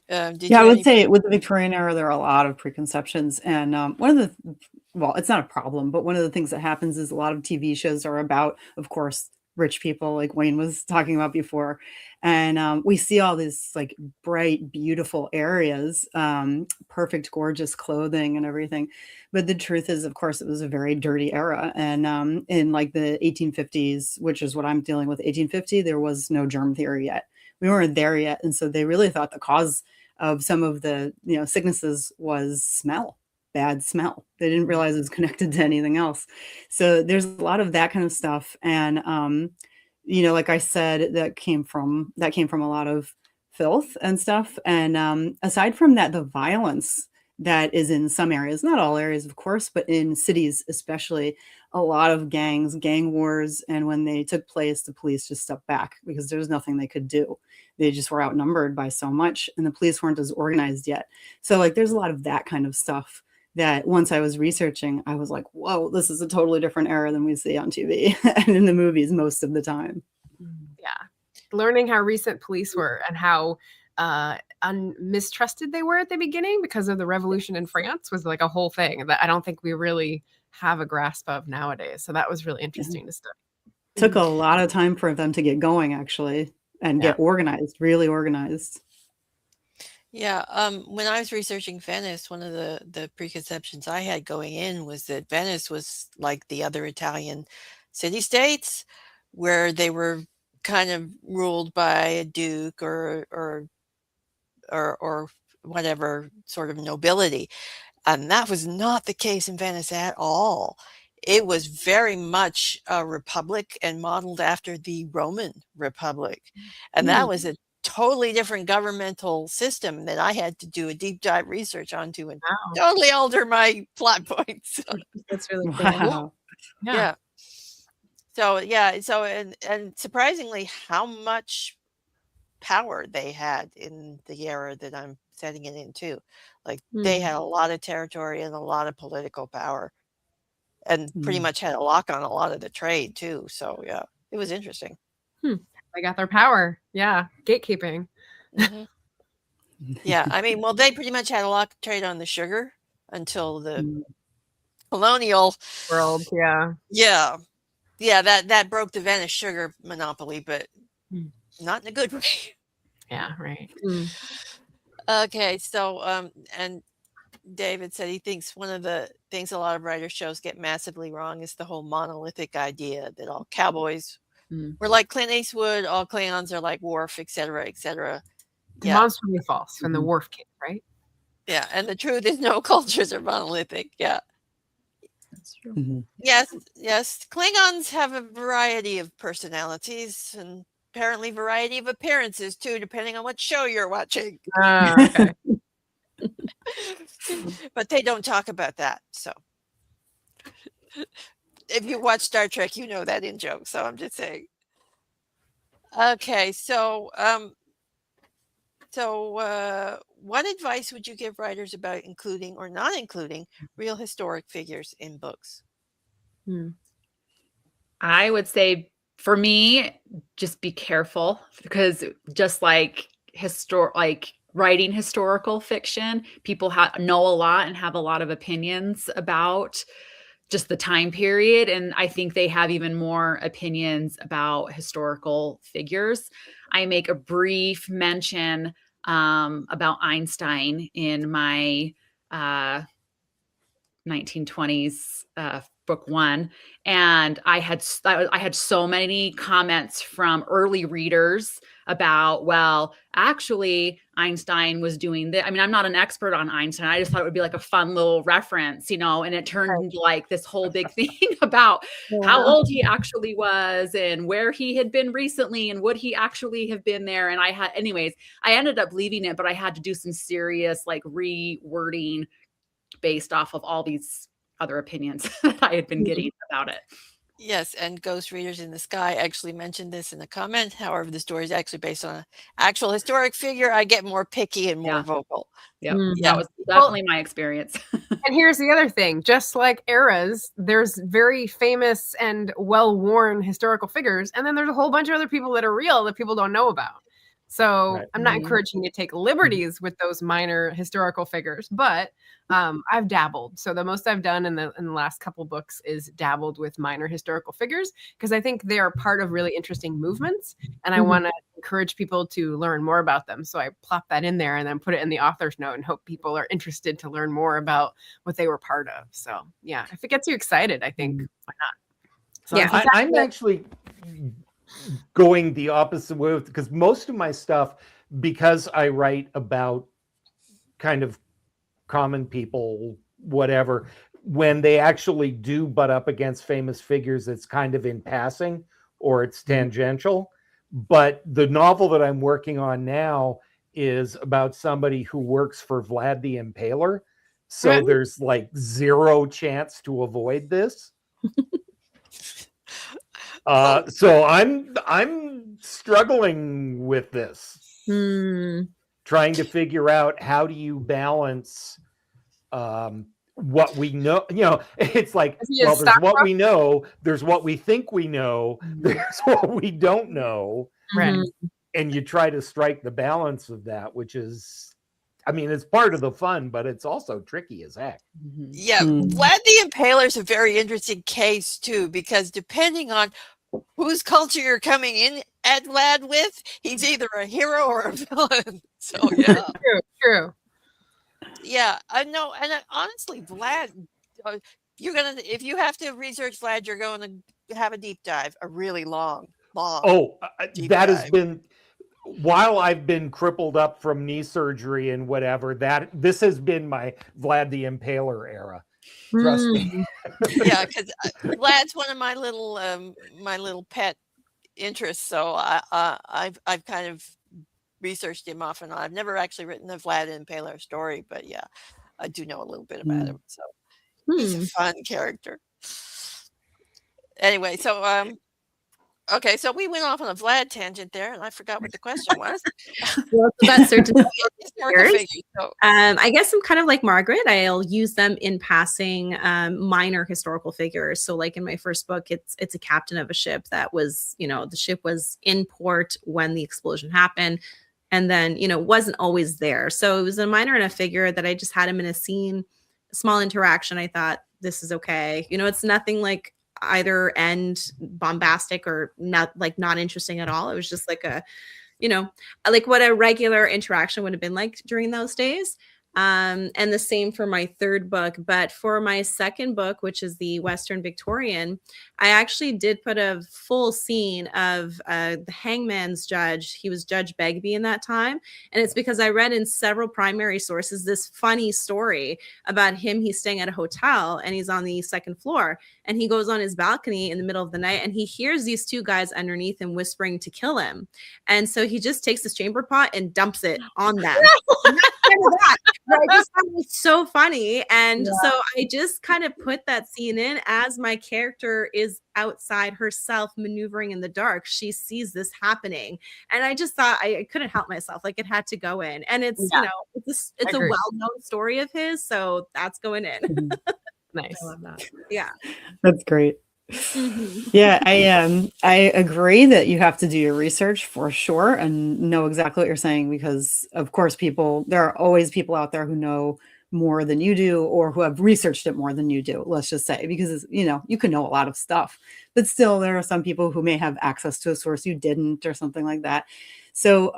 I would say with the Victorian era, there are a lot of preconceptions. And it's not a problem, but one of the things that happens is a lot of TV shows are about, of course, rich people, like Wayne was talking about before. And we see all these like bright, beautiful areas, perfect, gorgeous clothing and everything. But the truth is, of course, it was a very dirty era. And in like the 1850s, which is what I'm dealing with, 1850, there was no germ theory yet. We weren't there yet. And so they really thought the cause of some of the sicknesses was bad smell. They didn't realize it was connected to anything else. So there's a lot of that kind of stuff. And like I said, that came from a lot of filth and stuff. And aside from that, the violence that is in some areas, not all areas, of course, but in cities especially, a lot of gangs, gang wars. And when they took place, the police just stepped back because there was nothing they could do. They just were outnumbered by so much, and the police weren't as organized yet. So like there's a lot of that kind of stuff that once I was researching, I was like, whoa, this is a totally different era than we see on TV and in the movies most of the time. Yeah. Learning how recent police were and how mistrusted they were at the beginning because of the revolution in France was like a whole thing that I don't think we really have a grasp of nowadays. So that was really interesting to study. Took a lot of time for them to get going, actually, and get organized, really organized. Yeah, when I was researching Venice, one of the preconceptions I had going in was that Venice was like the other Italian city-states, where they were kind of ruled by a duke or or whatever sort of nobility. And that was not the case in Venice at all. It was very much a republic and modeled after the Roman Republic. And that was a totally different governmental system that I had to do a deep dive research onto and totally alter my plot points. That's really cool. Wow. Yeah. So and surprisingly how much power they had in the era that I'm setting it into. Like they had a lot of territory and a lot of political power and pretty much had a lock on a lot of the trade too. So yeah, it was interesting. They got their power. Yeah. Gatekeeping. Yeah. I mean, well, they pretty much had a lock of trade on the sugar until the colonial world. Yeah. Yeah. Yeah. That broke the Venice sugar monopoly, but not in a good way. Yeah. Right. Okay. So, and David said he thinks one of the things a lot of writer shows get massively wrong is the whole monolithic idea that all cowboys were like Clint Eastwood, all Klingons are like Worf, etc., etc. Demonstrably false from the Worf kid, right? Yeah, and the truth is no cultures are monolithic. Yeah, That's true. yes. Klingons have a variety of personalities and apparently variety of appearances too, depending on what show you're watching. Okay. But they don't talk about that. So if you watch Star Trek, you know that in joke. So I'm just saying. Okay, so what advice would you give writers about including or not including real historic figures in books? I would say for me, just be careful because just like writing historical fiction, people know a lot and have a lot of opinions about just the time period. And I think they have even more opinions about historical figures. I make a brief mention about Einstein in my 1920s book 1, and I had so many comments from early readers about, well, actually Einstein was doing this. I mean, I'm not an expert on Einstein. I just thought it would be like a fun little reference, and it turned into like this whole big thing about how old he actually was and where he had been recently and would he actually have been there. And I ended up leaving it, but I had to do some serious like rewording based off of all these other opinions that I had been getting about it. Yes, and Ghost Readers in the Sky actually mentioned this in a comment. However, the story is actually based on an actual historic figure. I get more picky and more vocal. Yeah, that was definitely my experience. And here's the other thing. Just like eras, there's very famous and well-worn historical figures, and then there's a whole bunch of other people that are real that people don't know about. So I'm not encouraging you to take liberties with those minor historical figures, but I've dabbled. So the most I've done in the last couple books is dabbled with minor historical figures because I think they are part of really interesting movements, and I want to encourage people to learn more about them. So I plop that in there and then put it in the author's note and hope people are interested to learn more about what they were part of. So yeah, if it gets you excited, I think why not? So yeah, I'm actually going the opposite way because most of my stuff, because I write about kind of common people, whatever, when they actually do butt up against famous figures, it's kind of in passing or it's tangential. But the novel that I'm working on now is about somebody who works for Vlad the Impaler. So there's like zero chance to avoid this. So I'm struggling with this, trying to figure out how do you balance what we know. It's like, well, there's what we know, there's what we think we know, there's what we don't know, and you try to strike the balance of that, which is, I mean, it's part of the fun, but it's also tricky as heck. Yeah, Vlad the Impaler is a very interesting case too, because depending on whose culture you're coming in at Vlad with, he's either a hero or a villain. So yeah, true. Yeah, I know, and honestly, Vlad, if you have to research Vlad, you're going to have a deep dive, a really long. Oh, that has been while I've been crippled up from knee surgery and whatever, that this has been my Vlad the Impaler era. Trust me. Yeah, because Vlad's one of my little pet interests. So I've kind of researched him off and on. I've never actually written a Vlad Impaler story, but yeah, I do know a little bit about him. So he's a fun character. Anyway, so okay, so we went off on a Vlad tangent there, and I forgot what the question was. Well, about certain Historical figures. So, I guess I'm kind of like Margaret. I'll use them in passing minor historical figures. So like in my first book, it's a captain of a ship that was, the ship was in port when the explosion happened. And then, wasn't always there. So it was a minor and a figure that I just had him in a scene, small interaction. I thought, this is okay. It's nothing like either end bombastic or not interesting at all. It was just like like what a regular interaction would have been like during those days. And the same for my third book. But for my second book, which is the Western Victorian, I actually did put a full scene of the hangman's judge. He was Judge Begbie in that time. And it's because I read in several primary sources this funny story about him. He's staying at a hotel and he's on the second floor. And he goes on his balcony in the middle of the night and he hears these two guys underneath him whispering to kill him. And so he just takes his chamber pot and dumps it on them. I just thought it was so funny. And so I just kind of put that scene in as my character is outside herself maneuvering in the dark. She sees this happening. And I just thought I couldn't help myself. Like it had to go in. And it's, it's a well-known story of his. So that's going in. Nice. I love that. Yeah. That's great. Yeah, I agree that you have to do your research for sure and know exactly what you're saying, because of course there are always people out there who know more than you do or who have researched it more than you do, let's just say, because you can know a lot of stuff, but still there are some people who may have access to a source you didn't or something like that. So,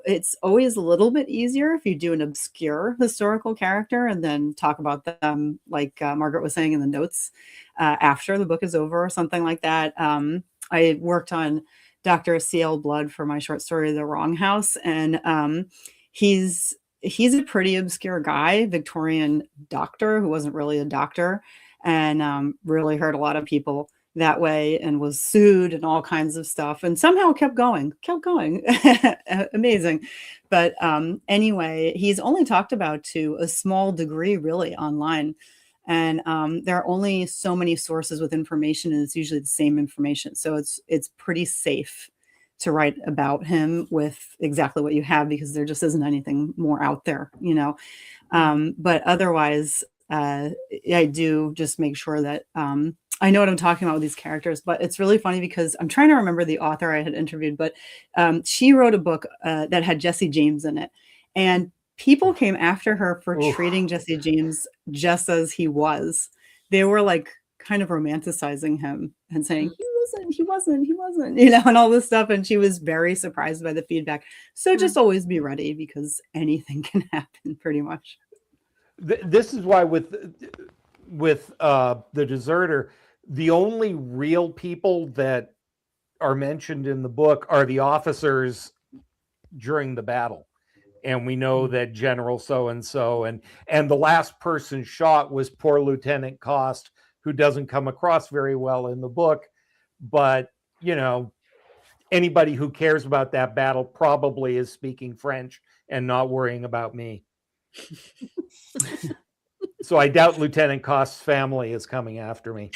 it's always a little bit easier if you do an obscure historical character and then talk about them, like Margaret was saying in the notes, after the book is over or something like that. I worked on Dr. C.L. Blood for my short story, The Wrong House. And he's a pretty obscure guy, Victorian doctor who wasn't really a doctor, and really hurt a lot of people that way and was sued and all kinds of stuff and somehow kept going. Amazing. But anyway, he's only talked about to a small degree really online. And there are only so many sources with information, and it's usually the same information. So it's pretty safe to write about him with exactly what you have, because there just isn't anything more out there, But otherwise, I do just make sure that I know what I'm talking about with these characters. But it's really funny because I'm trying to remember the author I had interviewed, but she wrote a book that had Jesse James in it. And people came after her for treating Jesse James just as he was. They were like kind of romanticizing him and saying, he wasn't, and all this stuff. And she was very surprised by the feedback. So just always be ready, because anything can happen pretty much. This is why with The Deserter, the only real people that are mentioned in the book are the officers during the battle. And we know that General so-and-so and the last person shot was poor Lieutenant Cost, who doesn't come across very well in the book. But, anybody who cares about that battle probably is speaking French and not worrying about me. So I doubt Lieutenant Cost's family is coming after me.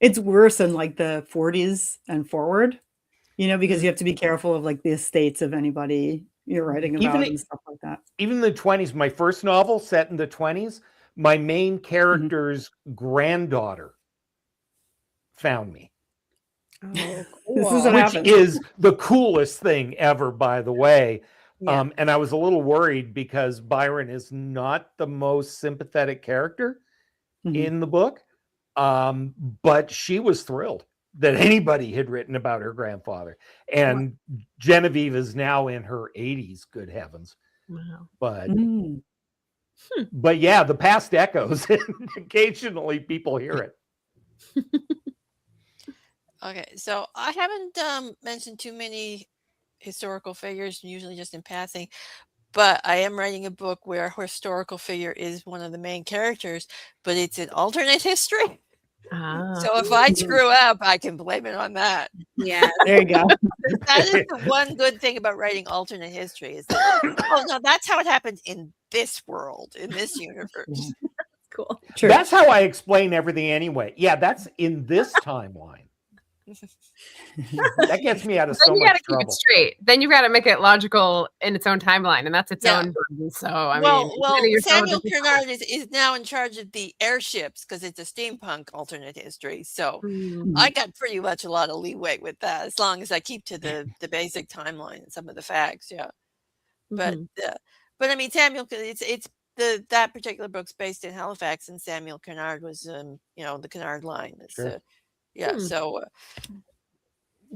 It's worse in like the 40s and forward, because you have to be careful of like the estates of anybody you're writing about and stuff like that. Even the 20s, my first novel set in the 20s, my main character's granddaughter found me. Oh, cool. Which is the coolest thing ever, by the way. Yeah. And I was a little worried because Byron is not the most sympathetic character in the book. But she was thrilled that anybody had written about her grandfather. And Genevieve is now in her 80s, good heavens. Wow. But yeah, the past echoes, and occasionally people hear it. Okay, so I haven't mentioned too many historical figures, usually just in passing, but I am writing a book where a historical figure is one of the main characters, but it's an alternate history. Ah. So if I screw up, I can blame it on that. Yeah. There you go. That is the one good thing about writing alternate history is that, oh no, that's how it happened in this world, in this universe. Cool. True. That's how I explain everything anyway. Yeah, that's in this timeline. That gets me out of Then so you much got to keep it trouble. straight. Then you got to make it logical in its own timeline, and that's its Yeah. own burden. So I well, mean, well, yourself Samuel different Kernard is now in charge of the airships because it's a steampunk alternate history. So Mm. I got pretty much a lot of leeway with that, as long as I keep to the basic timeline and some of the facts. Yeah, but but I mean, Samuel, it's that particular book's based in Halifax, and Samuel Kernard was the Kernard line. It's, Sure. yeah,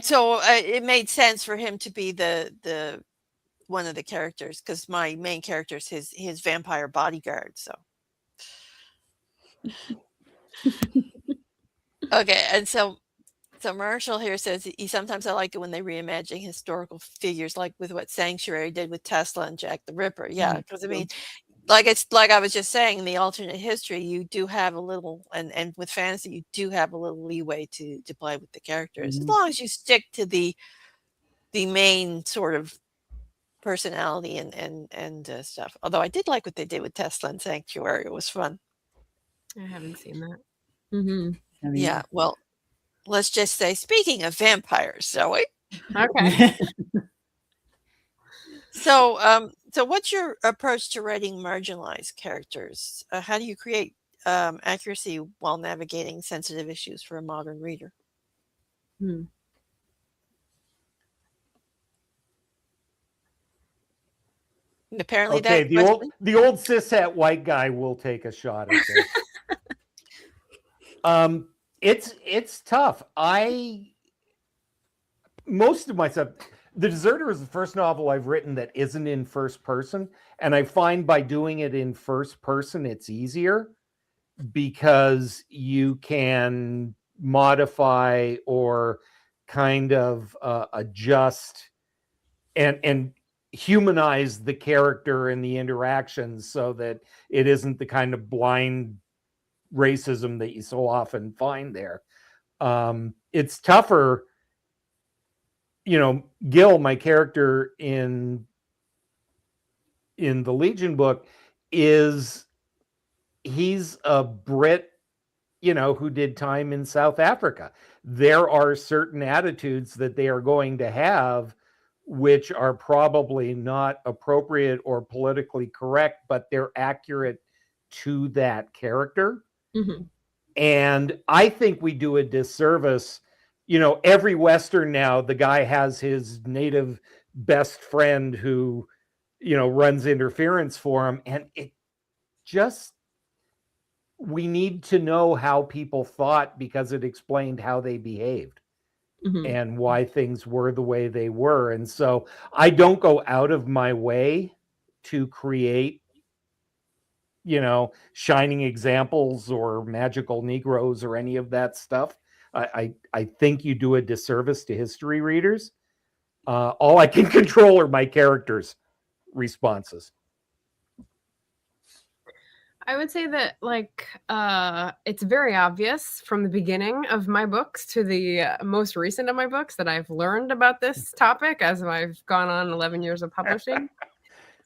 so it made sense for him to be the one of the characters because my main character is his vampire bodyguard. So okay, and so Marshall here says he sometimes I like it when they reimagine historical figures, like with what Sanctuary did with Tesla and Jack the Ripper. Yeah, because I mean, it's like I was just saying, in the alternate history, you do have a little, and with fantasy, you do have a little leeway to play with the characters, as long as you stick to the main sort of personality and stuff. Although I did like what they did with Tesla and Sanctuary; it was fun. I haven't seen that. Yeah, well, let's just say, speaking of vampires, Zoe. Okay. So, what's your approach to writing marginalized characters? How do you create accuracy while navigating sensitive issues for a modern reader? And apparently, Okay, that the old cishet white guy will take a shot at this. It's tough. Most of my stuff, The Deserter is the first novel I've written that isn't in first person, and I find by doing it in first person, it's easier because you can modify or kind of adjust and humanize the character and the interactions so that it isn't the kind of blind racism that you so often find there. It's tougher. Gil, my character in the Legion book, he's a Brit, who did time in South Africa. There are certain attitudes that they are going to have which are probably not appropriate or politically correct, but they're accurate to that character. And I think we do a disservice. Every Western now, the guy has his native best friend who, runs interference for him. And we need to know how people thought because it explained how they behaved and why things were the way they were. And so I don't go out of my way to create, shining examples or magical Negroes or any of that stuff. I think you do a disservice to history readers. All I can control are my characters' responses. I would say that it's very obvious from the beginning of my books to the most recent of my books that I've learned about this topic as I've gone on 11 years of publishing.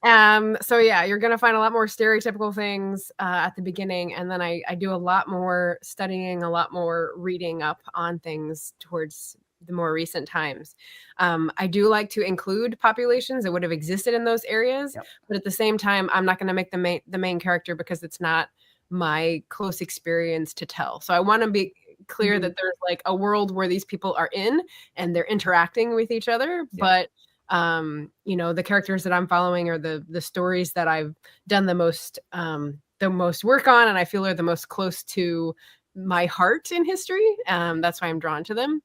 So yeah, you're going to find a lot more stereotypical things at the beginning. And then I do a lot more studying, a lot more reading up on things towards the more recent times. I do like to include populations that would have existed in those areas, but at the same time, I'm not going to make the main character because it's not my close experience to tell. So I want to be clear that there's like a world where these people are in and they're interacting with each other, but the characters that I'm following are the stories that I've done the most work on, and I feel are the most close to my heart in history. That's why I'm drawn to them.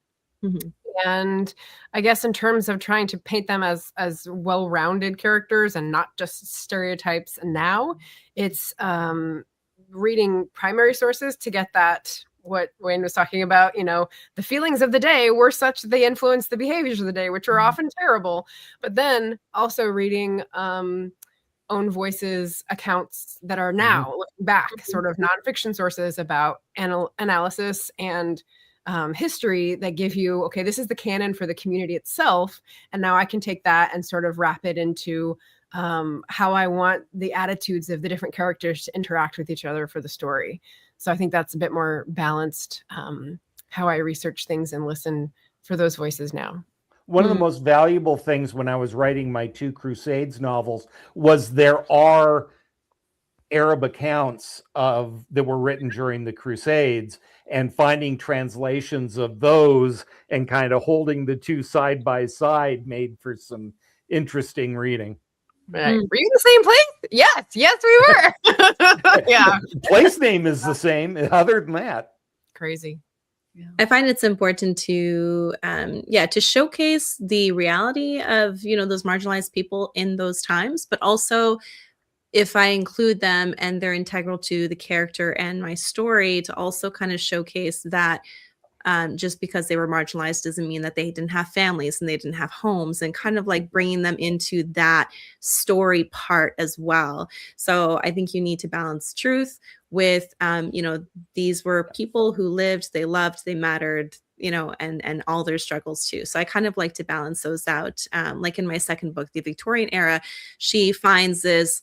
And I guess in terms of trying to paint them as well-rounded characters and not just stereotypes now, it's reading primary sources to get that what Wayne was talking about, the feelings of the day were such that they influence the behaviors of the day, which are often terrible. But then also reading own voices accounts that are now looking back, sort of nonfiction sources about analysis and history that give you, okay, this is the canon for the community itself. And now I can take that and sort of wrap it into how I want the attitudes of the different characters to interact with each other for the story. So I think that's a bit more balanced, how I research things and listen for those voices now. One of the most valuable things when I was writing my 2 Crusades novels was there are Arab accounts that were written during the Crusades, and finding translations of those and kind of holding the two side by side made for some interesting reading. Right. Were you in the same place? Yes, we were. Yeah. Place name is the same. Other than that, crazy. Yeah. I find it's important to showcase the reality of, those marginalized people in those times, but also if I include them and they're integral to the character and my story, to also kind of showcase that just because they were marginalized doesn't mean that they didn't have families and they didn't have homes, and kind of like bringing them into that story part as well. So I think you need to balance truth with, these were people who lived, they loved, they mattered, and all their struggles too. So I kind of like to balance those out. Like in my second book, The Victorian Era, she finds this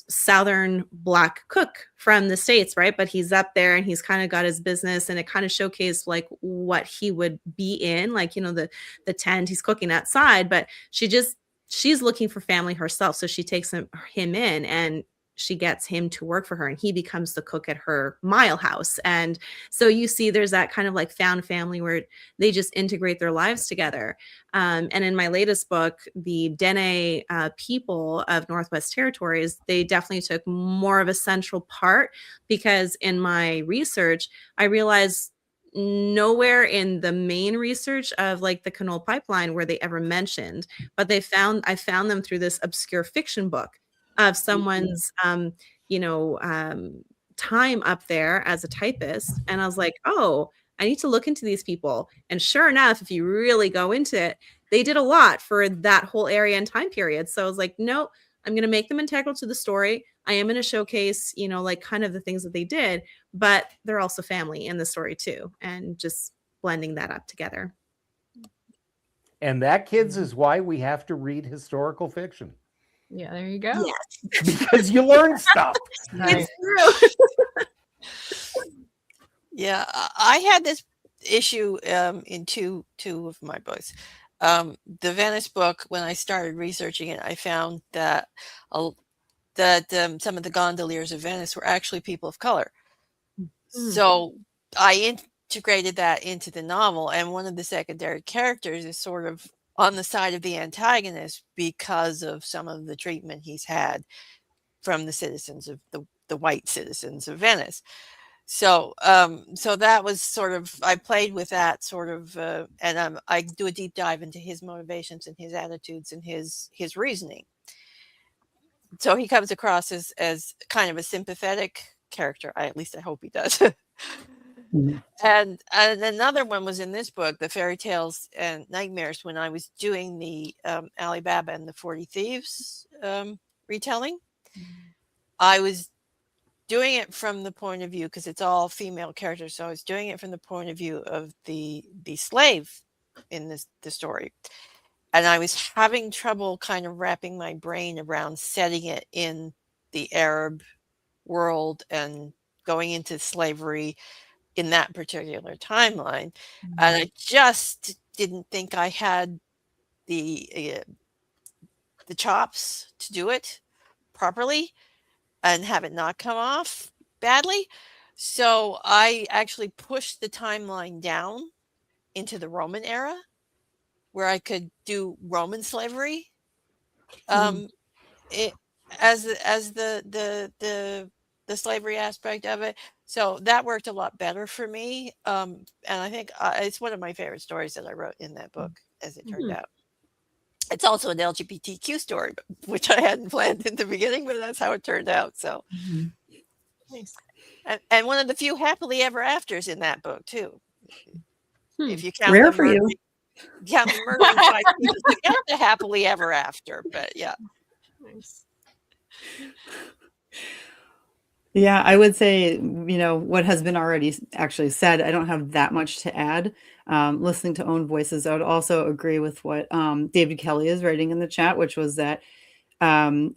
Southern Black cook from the States, right? But he's up there and he's kind of got his business, and it kind of showcased like what he would be in, like, the tent he's cooking outside, but she's looking for family herself. So she takes him in, and she gets him to work for her, and he becomes the cook at her Mile House. And so you see there's that kind of like found family where they just integrate their lives together. And in my latest book, the Dene people of Northwest Territories, they definitely took more of a central part, because in my research, I realized nowhere in the main research of like the Canole Pipeline were they ever mentioned, but I found them through this obscure fiction book of someone's, time up there as a typist. And I was like, oh, I need to look into these people. And sure enough, if you really go into it, they did a lot for that whole area and time period. So I was like, no, I'm going to make them integral to the story. I am going to showcase, like kind of the things that they did, but they're also family in the story too. And just blending that up together. And that, kids, is why we have to read historical fiction. Yeah, there you go. Yes. Because you learn stuff. Right. It's true. Yeah, I had this issue in two of my books. The Venice book, when I started researching it, I found that some of the gondoliers of Venice were actually people of color. So I integrated that into the novel, and one of the secondary characters is sort of on the side of the antagonist because of some of the treatment he's had from the citizens of the white citizens of Venice. So that was sort of, I played with that sort of, and I do a deep dive into his motivations and his attitudes and his reasoning. So he comes across as kind of a sympathetic character. At least I hope he does. And another one was in this book, The Fairy Tales and Nightmares, when I was doing the Ali Baba and the 40 Thieves retelling. I was doing it from the point of view, because it's all female characters, so I was doing it from the point of view of the slave in the story. And I was having trouble kind of wrapping my brain around setting it in the Arab world and going into slavery in that particular timeline. And I just didn't think I had the chops to do it properly and have it not come off badly. So I actually pushed the timeline down into the Roman era, where I could do Roman slavery as the slavery aspect of it. So that worked a lot better for me. And I think it's one of my favorite stories that I wrote in that book, as it turned out. It's also an LGBTQ story, which I hadn't planned in the beginning, but that's how it turned out. So, nice. And one of the few happily ever afters in that book too. If you count Rare the for you. murdering fight scenes to get the happily ever after. But yeah. Nice. Yeah, I would say, what has been already actually said, I don't have that much to add. Listening to own voices, I would also agree with what David Kelly is writing in the chat, which was that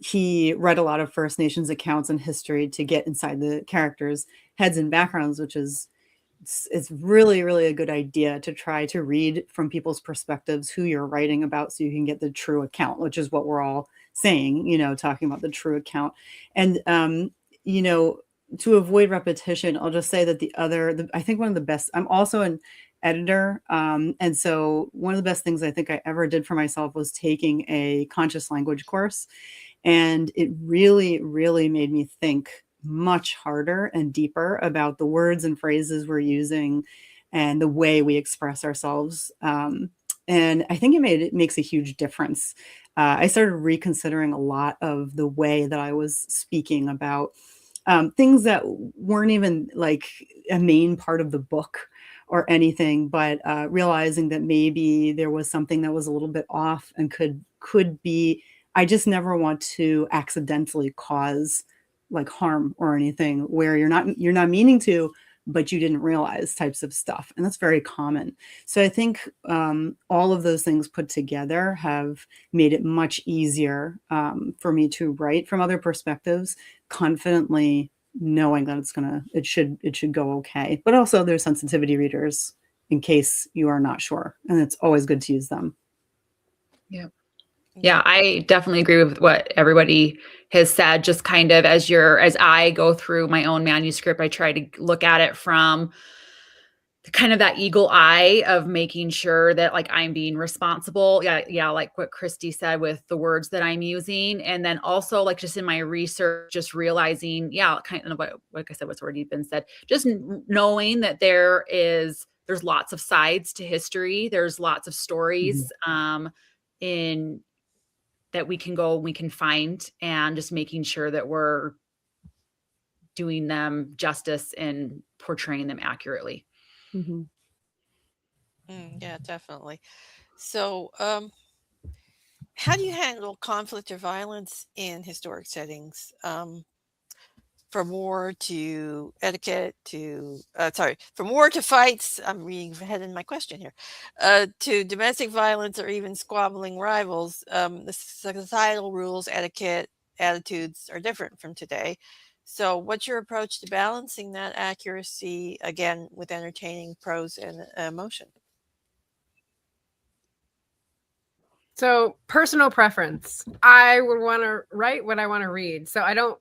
he read a lot of First Nations accounts and history to get inside the characters' heads and backgrounds, which is it's really, really a good idea to try to read from people's perspectives who you're writing about so you can get the true account, which is what we're all saying, talking about the true account. And, to avoid repetition, I'll just say that I think one of the best, I'm also an editor. And so one of the best things I think I ever did for myself was taking a conscious language course. And it really, really made me think much harder and deeper about the words and phrases we're using and the way we express ourselves. And I think it makes a huge difference. I started reconsidering a lot of the way that I was speaking about things that weren't even like a main part of the book or anything, but realizing that maybe there was something that was a little bit off and could be. I just never want to accidentally cause like harm or anything where you're not meaning to, but you didn't realize types of stuff. And that's very common. So I think all of those things put together have made it much easier for me to write from other perspectives confidently, knowing that it should go okay. But also there's sensitivity readers in case you are not sure. And it's always good to use them. Yeah. Yeah, I definitely agree with what everybody has said. Just kind of as I go through my own manuscript, I try to look at it from kind of that eagle eye of making sure that like I'm being responsible. Yeah, like what Christy said with the words that I'm using. And then also like just in my research, just realizing, kind of what, like I said, what's already been said, just knowing that there's lots of sides to history. There's lots of stories in that we can find, and just making sure that we're doing them justice and portraying them accurately. Mm-hmm. Yeah, definitely. So, how do you handle conflict or violence in historic settings? From war to etiquette to, from war to fights, I'm reading ahead in my question here, to domestic violence or even squabbling rivals, the societal rules, etiquette, attitudes are different from today. So, what's your approach to balancing that accuracy again with entertaining prose and emotion? So personal preference. I would want to write what I want to read. So I don't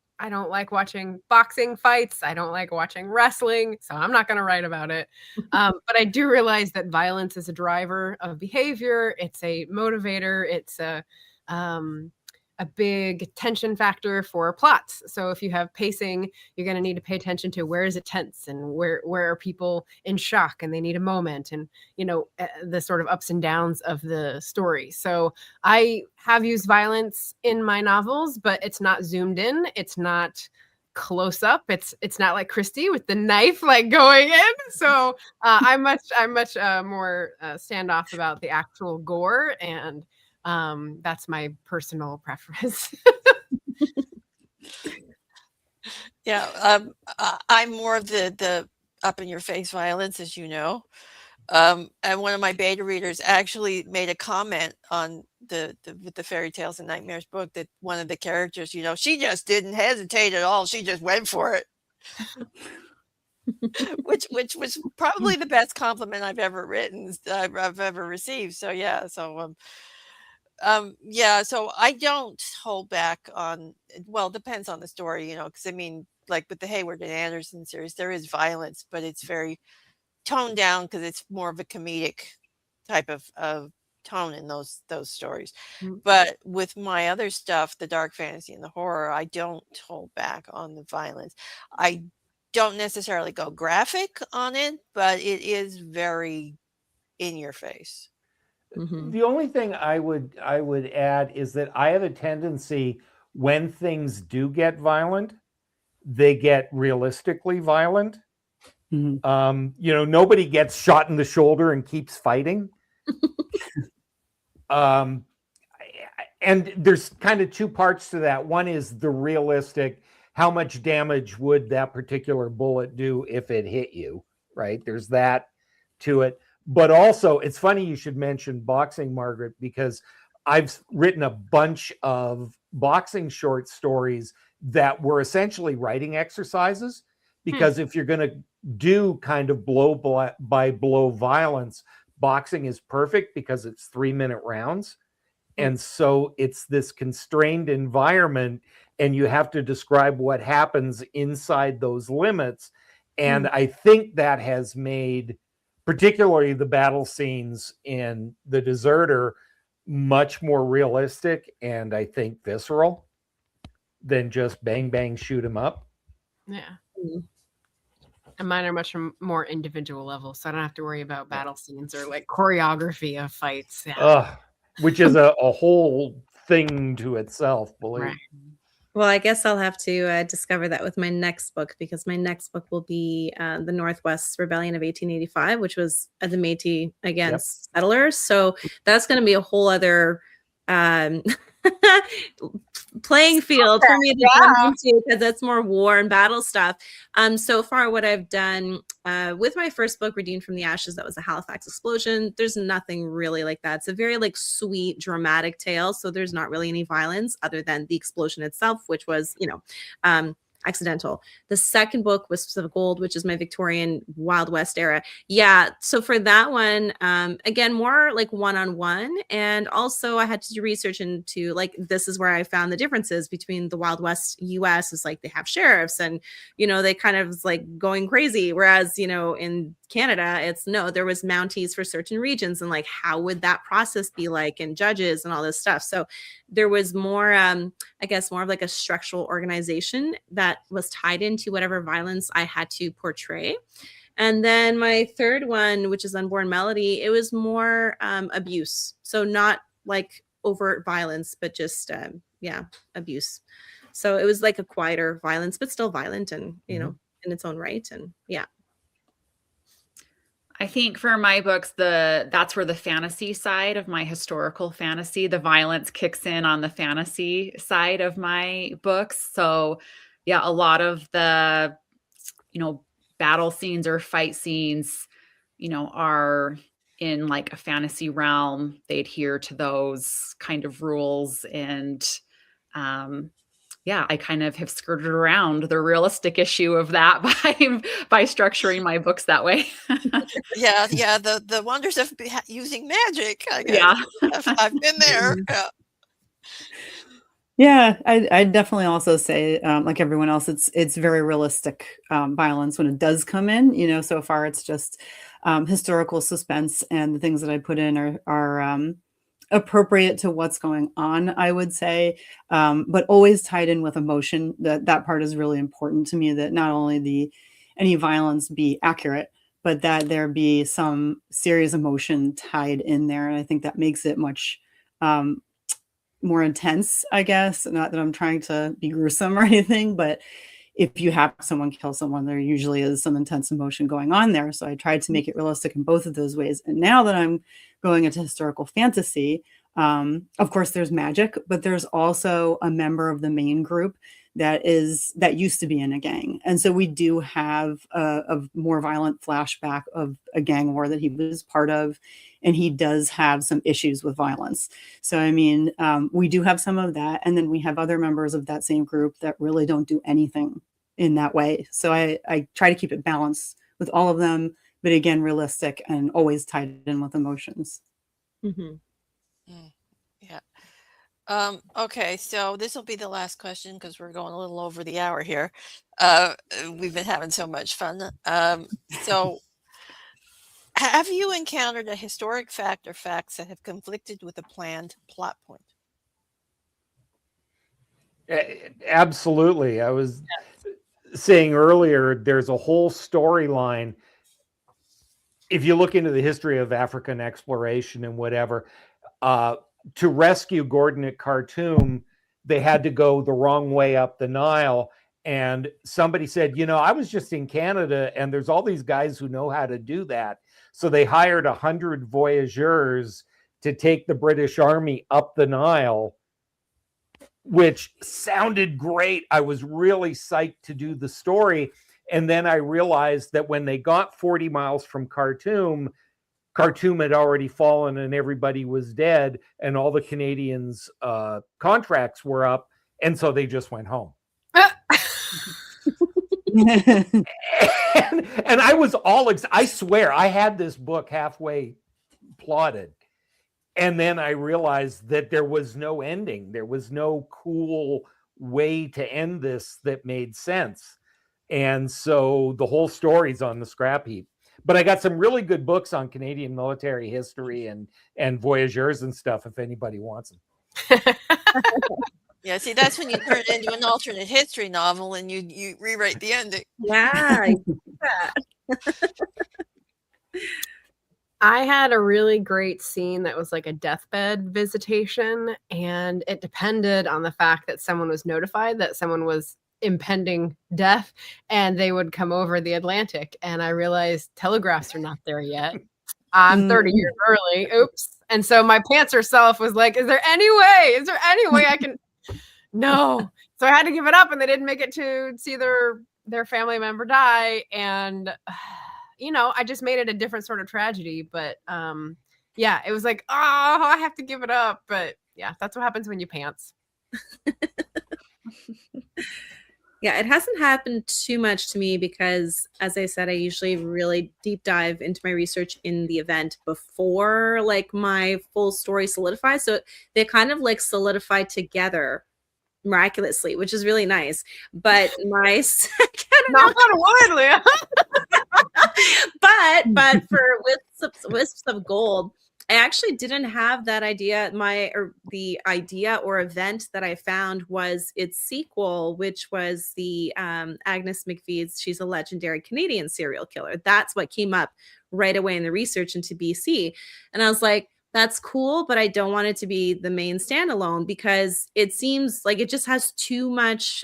like watching boxing fights. I don't like watching wrestling. So I'm not going to write about it. But I do realize that violence is a driver of behavior. It's a motivator. It's a big tension factor for plots. So if you have pacing, you're going to need to pay attention to where is it tense and where are people in shock and they need a moment, and the sort of ups and downs of the story. So I have used violence in my novels, but it's not zoomed in. It's not close up. It's not like Christy with the knife like going in. So I'm much more standoff about the actual gore, and that's my personal preference. Yeah, I'm more of the up in your face violence, as you know. And one of my beta readers actually made a comment on with the fairy tales and nightmares book that one of the characters, she just didn't hesitate at all. She just went for it. which was probably the best compliment I've ever written, I've ever received. So yeah, so I don't hold back on. Well, depends on the story, because I mean, like with the Hayward and Anderson series, there is violence, but it's very toned down because it's more of a comedic type of tone in those stories. But with my other stuff, the dark fantasy and the horror, I don't hold back on the violence. I don't necessarily go graphic on it, but it is very in your face. The only thing I would add is that I have a tendency when things do get violent they get realistically violent. Mhm. Nobody gets shot in the shoulder and keeps fighting. And there's kind of two parts to that. One is the realistic, how much damage would that particular bullet do if it hit you, right? There's that to it. But also, it's funny you should mention boxing, Margaret, because I've written a bunch of boxing short stories that were essentially writing exercises. Because if you're going to do kind of blow by blow violence, boxing is perfect because it's 3-minute rounds. And so it's this constrained environment, and you have to describe what happens inside those limits. And I think that has made, particularly the battle scenes in The Deserter, much more realistic and I think visceral than just bang, bang, shoot 'em up. Yeah. And mine are much more individual level, so I don't have to worry about battle scenes or like choreography of fights. Yeah. Which is a whole thing to itself, believe. Right. Well, I guess I'll have to discover that with my next book, because my next book will be the Northwest Rebellion of 1885, which was the Métis against settlers. So that's going to be a whole other playing field for me to jump into, because that's more war and battle stuff. So far, what I've done with my first book, Redeemed from the Ashes, that was the Halifax explosion. There's nothing really like that. It's a very like sweet, dramatic tale. So there's not really any violence other than the explosion itself, which was, accidental. The second book was Pacific Gold, which is my Victorian Wild West era. Yeah. So for that one, again, more like one-on-one. And also I had to do research into like, this is where I found the differences between the Wild West US is like, they have sheriffs and, they kind of like going crazy. Whereas, in Canada, there was Mounties for certain regions, and like, how would that process be like, and judges and all this stuff. So there was more, I guess, more of like a structural organization that was tied into whatever violence I had to portray. And then my third one, which is Unborn Melody, it was more abuse. So not like overt violence, but just, abuse. So it was like a quieter violence, but still violent and, in its own right. And yeah. I think for my books, that's where the fantasy side of my historical fantasy, the violence kicks in on the fantasy side of my books. So yeah, a lot of the, battle scenes or fight scenes, are in like a fantasy realm. They adhere to those kind of rules. And I kind of have skirted around the realistic issue of that by structuring my books that way. Yeah, the wonders of using magic, I guess. Yeah. I've been there. Yeah, I'd definitely also say, like everyone else, it's very realistic violence when it does come in. So far it's just historical suspense, and the things that I put in are appropriate to what's going on, I would say, but always tied in with emotion. That part is really important to me, that not only any violence be accurate, but that there be some serious emotion tied in there. And I think that makes it much more intense, I guess. Not that I'm trying to be gruesome or anything, but if you have someone kill someone, there usually is some intense emotion going on there. So I tried to make it realistic in both of those ways. And now that I'm going into historical fantasy, of course there's magic, but there's also a member of the main group that used to be in a gang. And so we do have a more violent flashback of a gang war that he was part of. And he does have some issues with violence. So, I mean, we do have some of that. And then we have other members of that same group that really don't do anything in that way. So I try to keep it balanced with all of them, but again, realistic and always tied in with emotions. Mm-hmm. Yeah. Okay, so this will be the last question because we're going a little over the hour here. We've been having so much fun. So have you encountered a historic fact or facts that have conflicted with a planned plot point? Absolutely. I was saying earlier, there's a whole storyline. If you look into the history of African exploration and whatever, to rescue Gordon at Khartoum, they had to go the wrong way up the Nile. And somebody said, I was just in Canada and there's all these guys who know how to do that. So they hired 100 voyageurs to take the British Army up the Nile, which sounded great. I was really psyched to do the story. And then I realized that when they got 40 miles from Khartoum had already fallen and everybody was dead, and all the Canadians' contracts were up. And so they just went home. and I was I swear I had this book halfway plotted, and then I realized that there was no ending. There was no cool way to end this that made sense, and so the whole story's on the scrap heap. But I got some really good books on Canadian military history and voyageurs and stuff if anybody wants them. Yeah, see, that's when you turn it into an alternate history novel and you rewrite the ending. Yeah. I had a really great scene that was like a deathbed visitation, and it depended on the fact that someone was notified that someone was impending death, and they would come over the Atlantic. And I realized telegraphs are not there yet. I'm 30 years early. Oops. And so my pantser self was like, is there any way I can? No. So I had to give it up, and they didn't make it to see their family member die. And, I just made it a different sort of tragedy. But yeah, it was like, oh, I have to give it up. But yeah, that's what happens when you pants. Yeah, it hasn't happened too much to me because, as I said, I usually really deep dive into my research in the event before like my full story solidifies. So they kind of like solidify together miraculously, which is really nice. But my second, Knock on wood, Leah. but for wisps of gold, I actually didn't have that idea. The idea or event that I found was its sequel, which was the Agnes McVeigh's She's a Legendary Canadian Serial Killer. That's what came up right away in the research into BC. And I was like, that's cool, but I don't want it to be the main standalone because it seems like it just has too much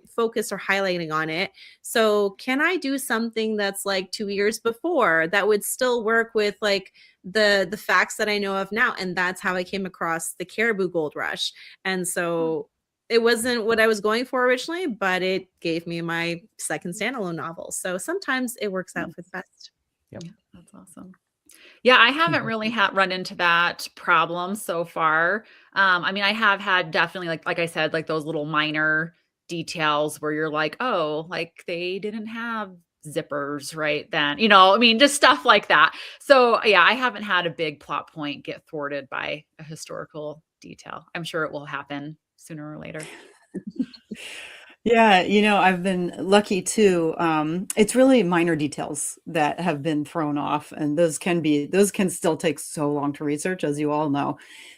focus or highlighting on it. So can I do something that's like 2 years before that would still work with like the facts that I know of now? And that's how I came across the Caribou Gold Rush. And so it wasn't what I was going for originally, but it gave me my second standalone novel. So sometimes it works out for the best. Yep. Yeah, that's awesome. Yeah, I haven't really run into that problem so far. I mean, I have had definitely like I said, like those little minor details where you're like, oh, like they didn't have zippers right then, I mean, just stuff like that. So yeah, I haven't had a big plot point get thwarted by a historical detail. I'm sure it will happen sooner or later. Yeah, I've been lucky too. It's really minor details that have been thrown off, and those can still take so long to research, as you all know.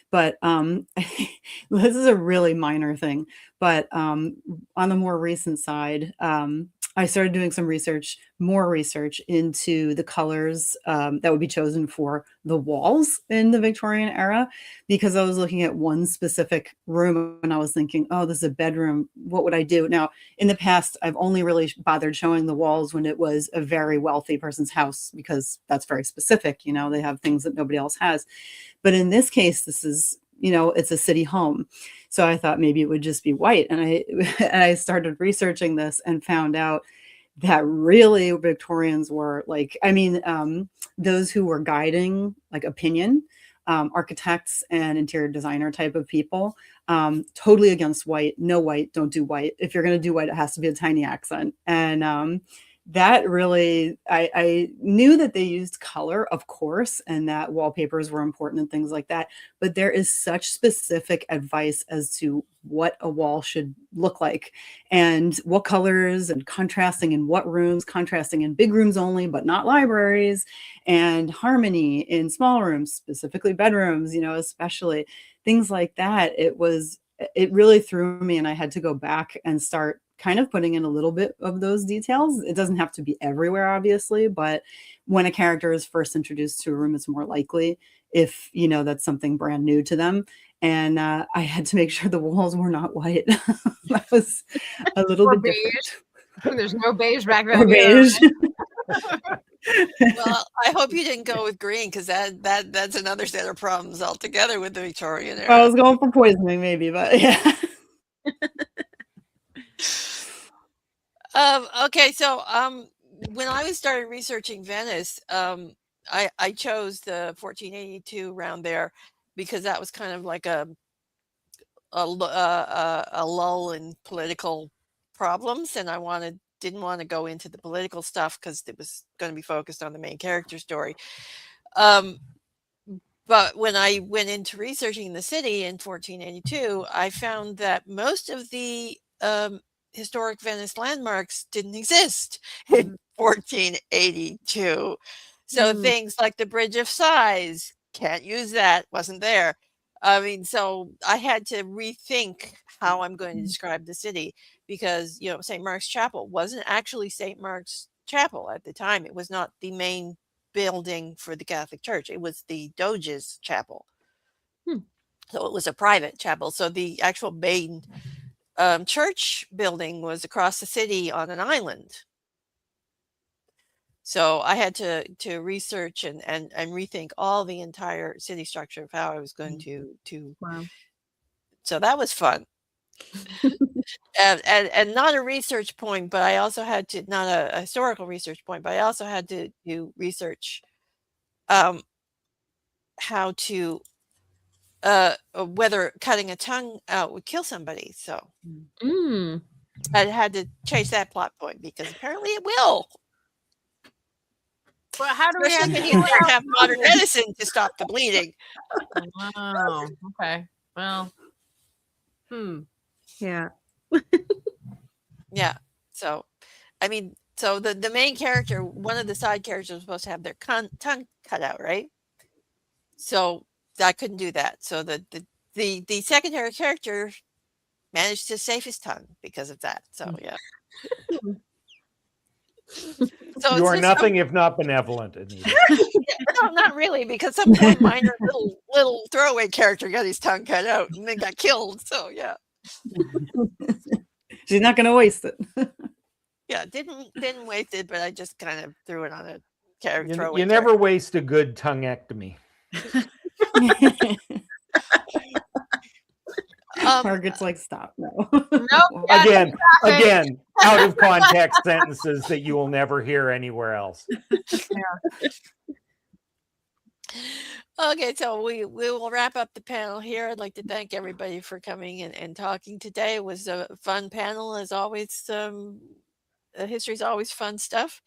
But this is a really minor thing. But on the more recent side, I started doing some more research into the colors that would be chosen for the walls in the Victorian era, because I was looking at one specific room and I was thinking, oh, this is a bedroom. What would I do? Now, in the past, I've only really bothered showing the walls when it was a very wealthy person's house, because that's very specific. They have things that nobody else has. But in this case, this is, it's a city home. So I thought maybe it would just be white. And I started researching this and found out that really Victorians were like, those who were guiding like opinion, architects and interior designer type of people, totally against white. No white, don't do white. If you're going to do white, it has to be a tiny accent. And that really, I knew that they used color, of course, and that wallpapers were important and things like that. But there is such specific advice as to what a wall should look like and what colors, and contrasting in what rooms, contrasting in big rooms only, but not libraries, and harmony in small rooms, specifically bedrooms, especially things like that. It really threw me, and I had to go back and start kind of putting in a little bit of those details. It doesn't have to be everywhere, obviously, but when a character is first introduced to a room, it's more likely if, that's something brand new to them. and I had to make sure the walls were not white. That was a little bit different. There's no beige back then. Or beige. Well, I hope you didn't go with green, because that's another set of problems altogether with the Victorian era. I was going for poisoning, maybe, but yeah. Okay, so when I started researching Venice, I chose the 1482 around there because that was kind of like a lull in political problems, and I didn't want to go into the political stuff because it was going to be focused on the main character story. But when I went into researching the city in 1482, I found that most of the historic Venice landmarks didn't exist in 1482. So things like the Bridge of Sighs, can't use that, wasn't there. I mean, so I had to rethink how I'm going to describe the city, because, you know, St. Mark's Chapel wasn't actually St. Mark's Chapel at the time. It was not the main building for the Catholic Church. It was the Doge's chapel. So it was a private chapel. So the actual main church building was across the city on an island. So I had to research and rethink all the entire city structure of how I was going to. Wow. So that was fun. and not a research point, but I also had to, not a historical research point, but I also had to do research how to whether cutting a tongue out would kill somebody. So I had to change that plot point, because apparently it will. Well, how do we Especially when you don't have modern medicine to stop the bleeding. Wow. Okay. Well. Yeah. Yeah. So, I mean, so the main character, one of the side characters, was supposed to have their tongue cut out, right? So I couldn't do that. So the secondary character managed to save his tongue because of that. So yeah. So You are nothing if not benevolent, Anita. No, not really, because some poor minor little throwaway character got his tongue cut out and then got killed. So yeah. She's not going to waste it. Yeah, didn't waste it, but I just kind of threw it on a character. You never waste a good tonguectomy. Margaret's like, stop. No. Nope. Again, out of context sentences that you will never hear anywhere else. Okay, so we will wrap up the panel here. I'd like to thank everybody for coming and talking today. It was a fun panel, as always. History is always fun stuff.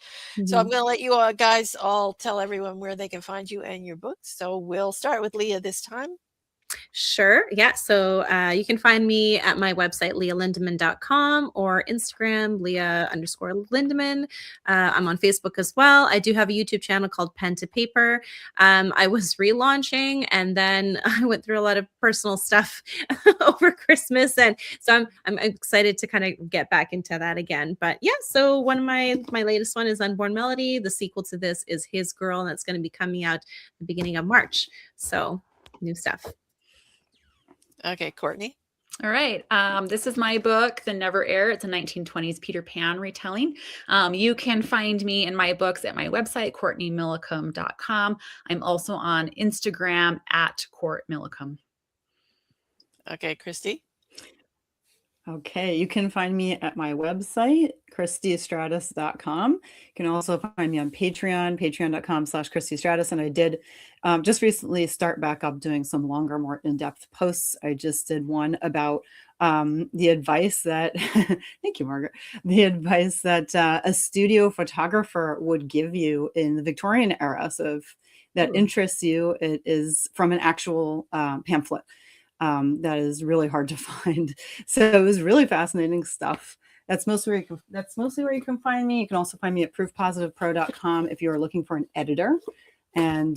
So I'm going to let you guys all tell everyone where they can find you and your books. So we'll start with Leah this time. Sure. Yeah. So you can find me at my website, leahlindeman.com, or Instagram, Leah_Lindeman. I'm on Facebook as well. I do have a YouTube channel called Pen to Paper. I was relaunching, and then I went through a lot of personal stuff over Christmas. And so I'm excited to kind of get back into that again. But yeah, so one of my latest one is Unborn Melody. The sequel to this is His Girl, and that's going to be coming out the beginning of March. So new stuff. Okay, Courtney. All right. This is my book, The Never Heir. It's a 1920s Peter Pan retelling. You can find me and my books at my website, CourtneyMillicum.com. I'm also on Instagram at CourtMillicum. Okay, Christy. Okay, you can find me at my website, ChristyEstratus.com. You can also find me on Patreon, patreon.com/ChristyEstratus. And I did just recently start back up doing some longer, more in-depth posts. I just did one about the advice that, thank you, Margaret, the advice that a studio photographer would give you in the Victorian era. So if that interests you, it is from an actual pamphlet. That is really hard to find. So it was really fascinating stuff. That's mostly where you can find me. You can also find me at proofpositivepro.com if you are looking for an editor. And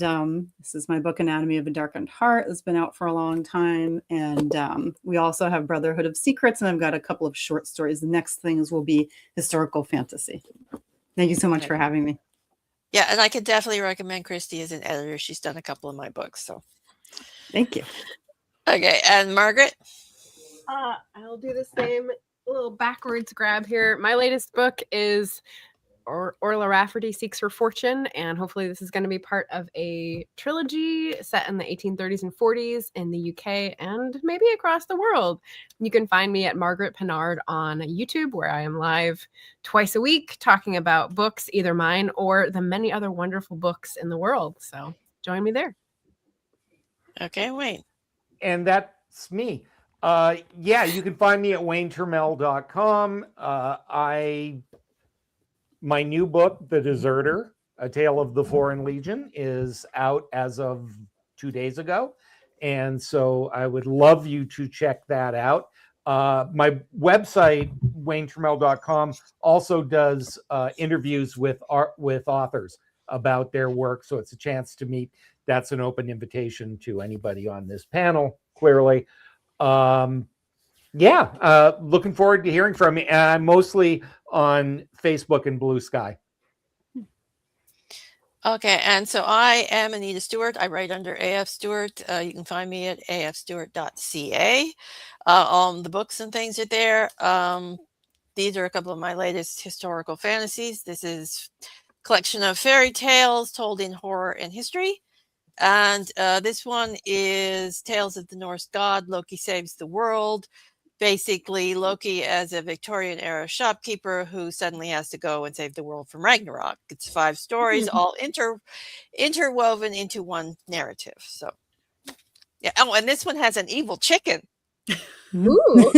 this is my book, Anatomy of a Darkened Heart. It's been out for a long time. And we also have Brotherhood of Secrets, and I've got a couple of short stories. The next things will be historical fantasy. Thank you so much for having me. Yeah, and I could definitely recommend Christy as an editor. She's done a couple of my books. So thank you. Okay, and Margaret? I'll do the same little backwards grab here. My latest book is Orla Rafferty Seeks Her Fortune, and hopefully this is going to be part of a trilogy set in the 1830s and 40s in the UK and maybe across the world. You can find me at Margaret Pennard on YouTube, where I am live twice a week talking about books, either mine or the many other wonderful books in the world. So join me there. Okay, Wayne. And that's me. Yeah, you can find me at waynetermel.com. My new book, The Deserter, A Tale of the Foreign Legion, is out as of 2 days ago. And so I would love you to check that out. My website, waynetermel.com, also does interviews with authors about their work. So it's a chance to meet. That's an open invitation to anybody on this panel, clearly. Looking forward to hearing from you. And I'm mostly on Facebook and Blue Sky. Okay, and so I am Anita Stewart. I write under AF Stewart. You can find me at afstewart.ca. All the books and things are there. These are a couple of my latest historical fantasies. This is a collection of fairy tales told in horror and history. And this one is Tales of the Norse God, Loki Saves the World. Basically, Loki as a Victorian era shopkeeper who suddenly has to go and save the world from Ragnarok. It's 5 stories, all interwoven into one narrative. So, yeah. Oh, and this one has an evil chicken. Ooh.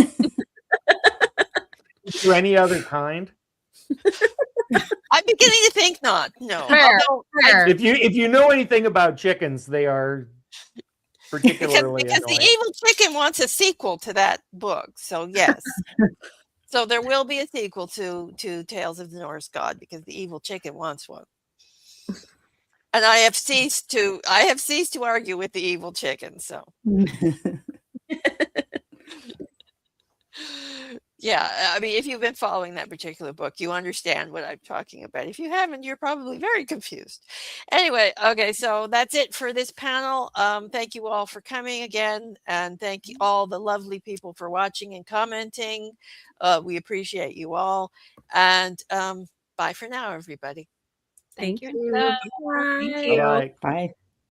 Is there any other kind? I'm beginning to think not. No. Fair, fair. If you know anything about chickens, they are particularly because annoying. the evil chicken wants a sequel to that book. So yes. So there will be a sequel to Tales of the Norse God because the evil chicken wants one. And I have ceased to argue with the evil chicken. So yeah, I mean, if you've been following that particular book, you understand what I'm talking about. If you haven't, you're probably very confused. Anyway, okay, so that's it for this panel. Thank you all for coming again, and thank you all the lovely people for watching and commenting. We appreciate you all, and bye for now, everybody. Thank you. Bye. Thank you. Bye. Bye.